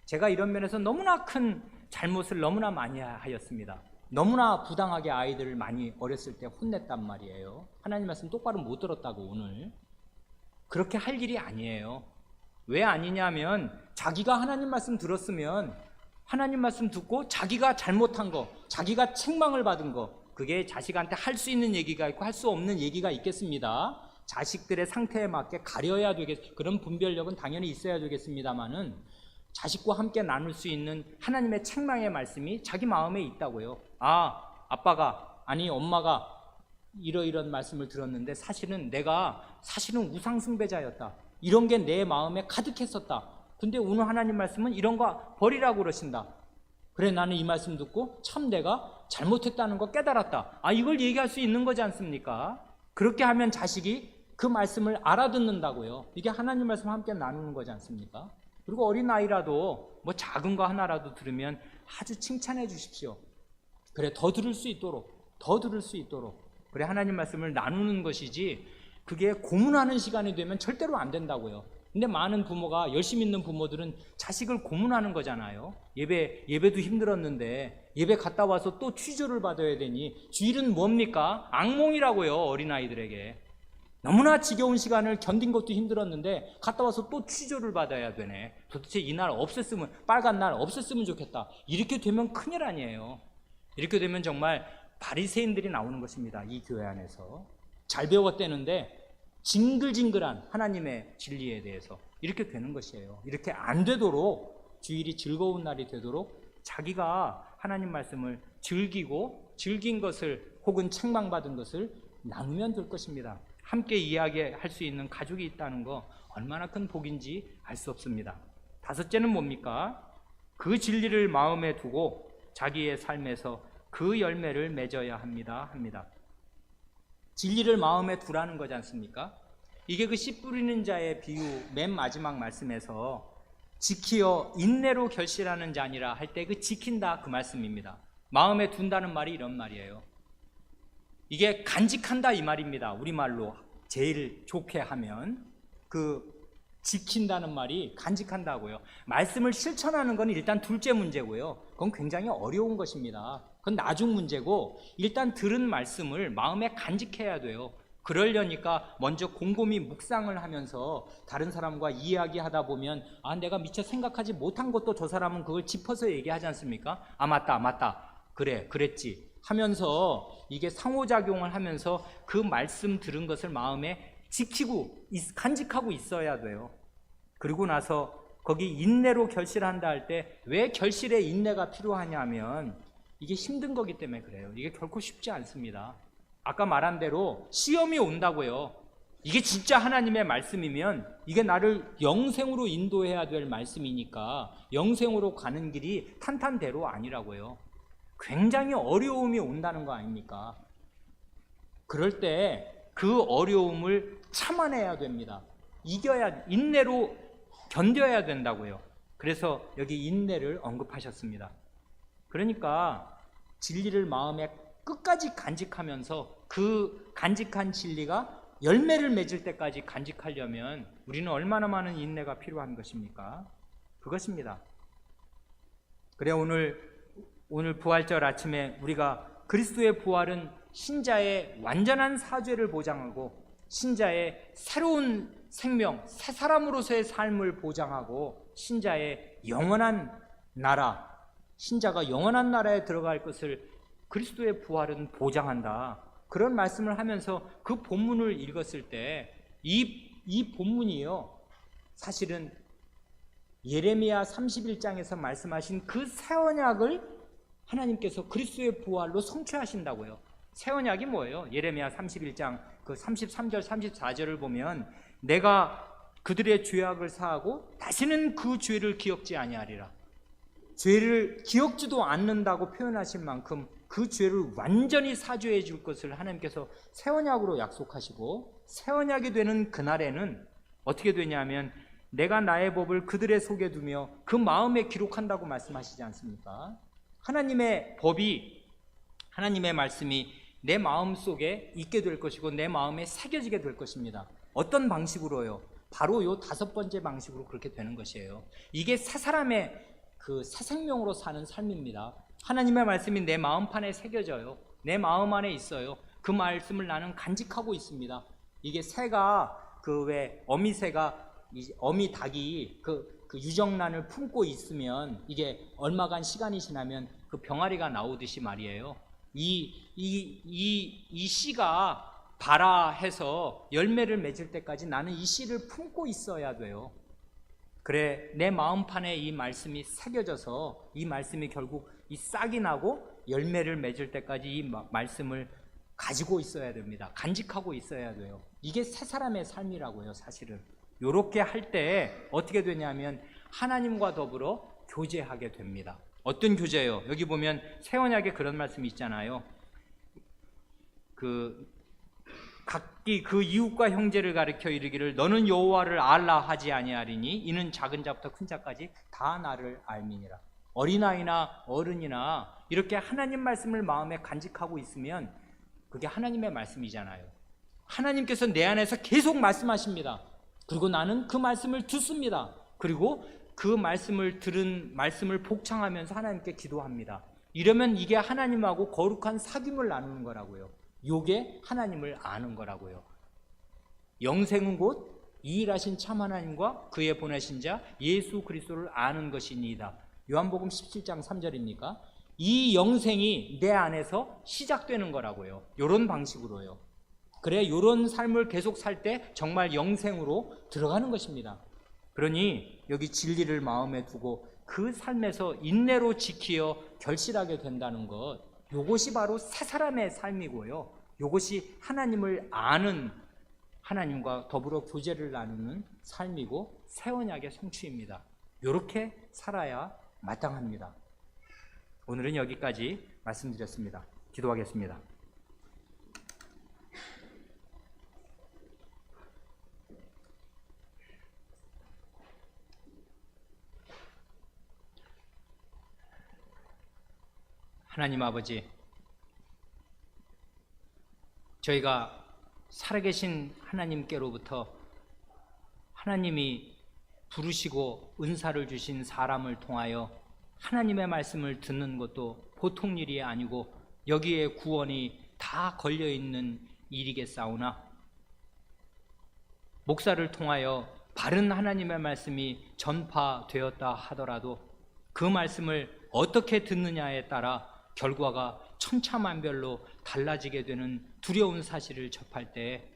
제가 이런 면에서 너무나 큰 잘못을 너무나 많이 하였습니다. 너무나 부당하게 아이들을 많이 어렸을 때 혼냈단 말이에요. 하나님 말씀 똑바로 못 들었다고. 오늘 그렇게 할 일이 아니에요. 왜 아니냐면 자기가 하나님 말씀 들었으면 하나님 말씀 듣고 자기가 잘못한 거, 자기가 책망을 받은 거, 그게 자식한테 할 수 있는 얘기가 있고 할 수 없는 얘기가 있겠습니다. 자식들의 상태에 맞게 가려야 그런 분별력은 당연히 있어야 되겠습니다만은 자식과 함께 나눌 수 있는 하나님의 책망의 말씀이 자기 마음에 있다고요. 아, 아빠가, 아니 엄마가 이런 말씀을 들었는데 사실은 내가 우상 숭배자였다. 이런 게 내 마음에 가득했었다. 근데 오늘 하나님 말씀은 이런 거 버리라고 그러신다. 그래, 나는 이 말씀 듣고 참 내가 잘못했다는 거 깨달았다. 아, 이걸 얘기할 수 있는 거지 않습니까? 그렇게 하면 자식이 그 말씀을 알아듣는다고요. 이게 하나님 말씀 함께 나누는 거지 않습니까? 그리고 어린아이라도 뭐 작은 거 하나라도 들으면 아주 칭찬해 주십시오. 그래, 더 들을 수 있도록. 그래, 하나님 말씀을 나누는 것이지 그게 고문하는 시간이 되면 절대로 안 된다고요. 근데 많은 부모가, 열심히 있는 부모들은 자식을 고문하는 거잖아요. 예배도 힘들었는데 예배 갔다 와서 또 취조를 받아야 되니 주일은 뭡니까? 악몽이라고요. 어린아이들에게 너무나 지겨운 시간을 견딘 것도 힘들었는데 갔다 와서 또 취조를 받아야 되네. 도대체 이 날 없앴으면, 빨간 날 없앴으면 좋겠다. 이렇게 되면 큰일 아니에요. 이렇게 되면 정말 바리새인들이 나오는 것입니다. 이 교회 안에서 잘 배웠대는데 징글징글한 하나님의 진리에 대해서 이렇게 되는 것이에요. 이렇게 안 되도록, 주일이 즐거운 날이 되도록 자기가 하나님 말씀을 즐긴 것을 혹은 책망받은 것을 나누면 될 것입니다. 함께 이야기할 수 있는 가족이 있다는 거 얼마나 큰 복인지 알 수 없습니다. 다섯째는 뭡니까? 그 진리를 마음에 두고 자기의 삶에서 그 열매를 맺어야 합니다. 진리를 마음에 두라는 거지 않습니까? 이게 그 씨 뿌리는 자의 비유 맨 마지막 말씀에서 지키어 인내로 결실하는 자니라 할 때 그 지킨다 그 말씀입니다. 마음에 둔다는 말이 이런 말이에요. 이게 간직한다 이 말입니다. 우리말로 제일 좋게 하면 그 지킨다는 말이 간직한다고요. 말씀을 실천하는 건 일단 둘째 문제고요. 그건 굉장히 어려운 것입니다. 그건 나중 문제고 일단 들은 말씀을 마음에 간직해야 돼요. 그러려니까 먼저 곰곰이 묵상을 하면서 다른 사람과 이야기하다 보면 아, 내가 미처 생각하지 못한 것도 저 사람은 그걸 짚어서 얘기하지 않습니까? 아, 맞다. 그래, 그랬지 하면서 이게 상호작용을 하면서 그 말씀 들은 것을 마음에 간직하고 있어야 돼요. 그리고 나서 거기 인내로 결실한다 할 때 왜 결실에 인내가 필요하냐면 이게 힘든 거기 때문에 그래요. 이게 결코 쉽지 않습니다. 아까 말한 대로 시험이 온다고요. 이게 진짜 하나님의 말씀이면 이게 나를 영생으로 인도해야 될 말씀이니까 영생으로 가는 길이 탄탄대로 아니라고요. 굉장히 어려움이 온다는 거 아닙니까? 그럴 때 그 어려움을 참아내야 됩니다. 인내로 견뎌야 된다고요. 그래서 여기 인내를 언급하셨습니다. 그러니까 진리를 마음에 끝까지 간직하면서 그 간직한 진리가 열매를 맺을 때까지 간직하려면 우리는 얼마나 많은 인내가 필요한 것입니까? 그것입니다. 그래, 오늘 부활절 아침에 우리가 그리스도의 부활은 신자의 완전한 사죄를 보장하고 신자의 새로운 생명, 새 사람으로서의 삶을 보장하고 신자의 영원한 나라, 신자가 영원한 나라에 들어갈 것을 그리스도의 부활은 보장한다. 그런 말씀을 하면서 그 본문을 읽었을 때 이 본문이요, 사실은 예레미야 31장에서 말씀하신 그 새 언약을 하나님께서 그리스도의 부활로 성취하신다고요. 새 언약이 뭐예요? 예레미야 31장 그 33절 34절을 보면 내가 그들의 죄악을 사하고 다시는 그 죄를 기억지 아니하리라. 죄를 기억지도 않는다고 표현하실 만큼 그 죄를 완전히 사죄해 줄 것을 하나님께서 새 언약으로 약속하시고, 새 언약이 되는 그날에는 어떻게 되냐면 내가 나의 법을 그들의 속에 두며 그 마음에 기록한다고 말씀하시지 않습니까? 하나님의 법이, 하나님의 말씀이 내 마음 속에 있게 될 것이고 내 마음에 새겨지게 될 것입니다. 어떤 방식으로요? 바로 요 5번째 방식으로 그렇게 되는 것이에요. 이게 새 사람의 그 새 생명으로 사는 삶입니다. 하나님의 말씀이 내 마음판에 새겨져요. 내 마음 안에 있어요. 그 말씀을 나는 간직하고 있습니다. 이게 새가 그 왜 어미새가 어미 닭이 그 유정란을 품고 있으면 이게 얼마간 시간이 지나면 그 병아리가 나오듯이 말이에요. 이 씨가 발아해서 열매를 맺을 때까지 나는 이 씨를 품고 있어야 돼요. 그래, 내 마음판에 이 말씀이 새겨져서 이 말씀이 결국 이 싹이 나고 열매를 맺을 때까지 이 말씀을 가지고 있어야 됩니다. 간직하고 있어야 돼요. 이게 새 사람의 삶이라고요, 사실은. 요렇게 할 때 어떻게 되냐면 하나님과 더불어 교제하게 됩니다. 어떤 교제예요? 여기 보면 새 언약에 그런 말씀이 있잖아요. 각기 그 이웃과 형제를 가리켜 이르기를 너는 여호와를 알라 하지 아니하리니 이는 작은 자부터 큰 자까지 다 나를 알미니라. 어린아이나 어른이나 이렇게 하나님 말씀을 마음에 간직하고 있으면 그게 하나님의 말씀이잖아요. 하나님께서 내 안에서 계속 말씀하십니다. 그리고 나는 그 말씀을 듣습니다. 그리고 그 말씀을 들은 말씀을 복창하면서 하나님께 기도합니다. 이러면 이게 하나님하고 거룩한 사귐을 나누는 거라고요. 요게 하나님을 아는 거라고요. 영생은 곧 이 일하신 참 하나님과 그의 보내신 자 예수 그리스도를 아는 것이니이다. 요한복음 17장 3절입니까? 이 영생이 내 안에서 시작되는 거라고요. 요런 방식으로요. 그래, 요런 삶을 계속 살 때 정말 영생으로 들어가는 것입니다. 그러니 여기 진리를 마음에 두고 그 삶에서 인내로 지키어 결실하게 된다는 것, 요것이 바로 새 사람의 삶이고요. 요것이 하나님을 아는, 하나님과 더불어 교제를 나누는 삶이고 새 언약의 성취입니다. 요렇게 살아야 마땅합니다. 오늘은 여기까지 말씀드렸습니다. 기도하겠습니다. 하나님 아버지, 저희가 살아계신 하나님께로부터 하나님이 부르시고 은사를 주신 사람을 통하여 하나님의 말씀을 듣는 것도 보통 일이 아니고 여기에 구원이 다 걸려있는 일이겠사오나, 목사를 통하여 바른 하나님의 말씀이 전파되었다 하더라도 그 말씀을 어떻게 듣느냐에 따라 결과가 천차만별로 달라지게 되는 두려운 사실을 접할 때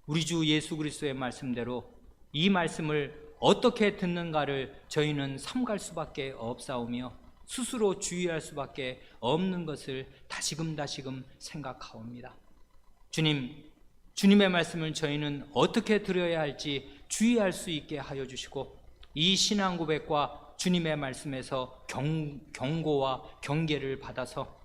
우리 주 예수 그리스도의 말씀대로 이 말씀을 어떻게 듣는가를 저희는 삼갈 수밖에 없사오며 스스로 주의할 수밖에 없는 것을 다시금 생각하옵니다. 주님, 주님의 말씀을 저희는 어떻게 들어야 할지 주의할 수 있게 하여 주시고 이 신앙 고백과 주님의 말씀에서 경고와 경계를 받아서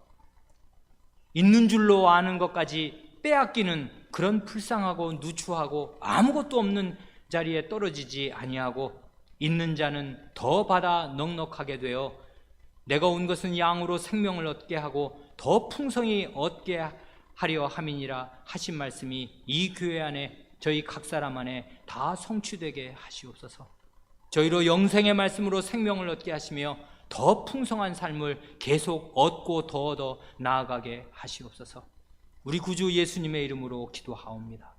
있는 줄로 아는 것까지 빼앗기는 그런 불쌍하고 누추하고 아무것도 없는 자리에 떨어지지 아니하고 있는 자는 더 받아 넉넉하게 되어 내가 온 것은 양으로 생명을 얻게 하고 더 풍성히 얻게 하려 함이니라 하신 말씀이 이 교회 안에 저희 각 사람 안에 다 성취되게 하시옵소서. 저희로 영생의 말씀으로 생명을 얻게 하시며 더 풍성한 삶을 계속 얻고 더 나아가게 하시옵소서. 우리 구주 예수님의 이름으로 기도하옵니다.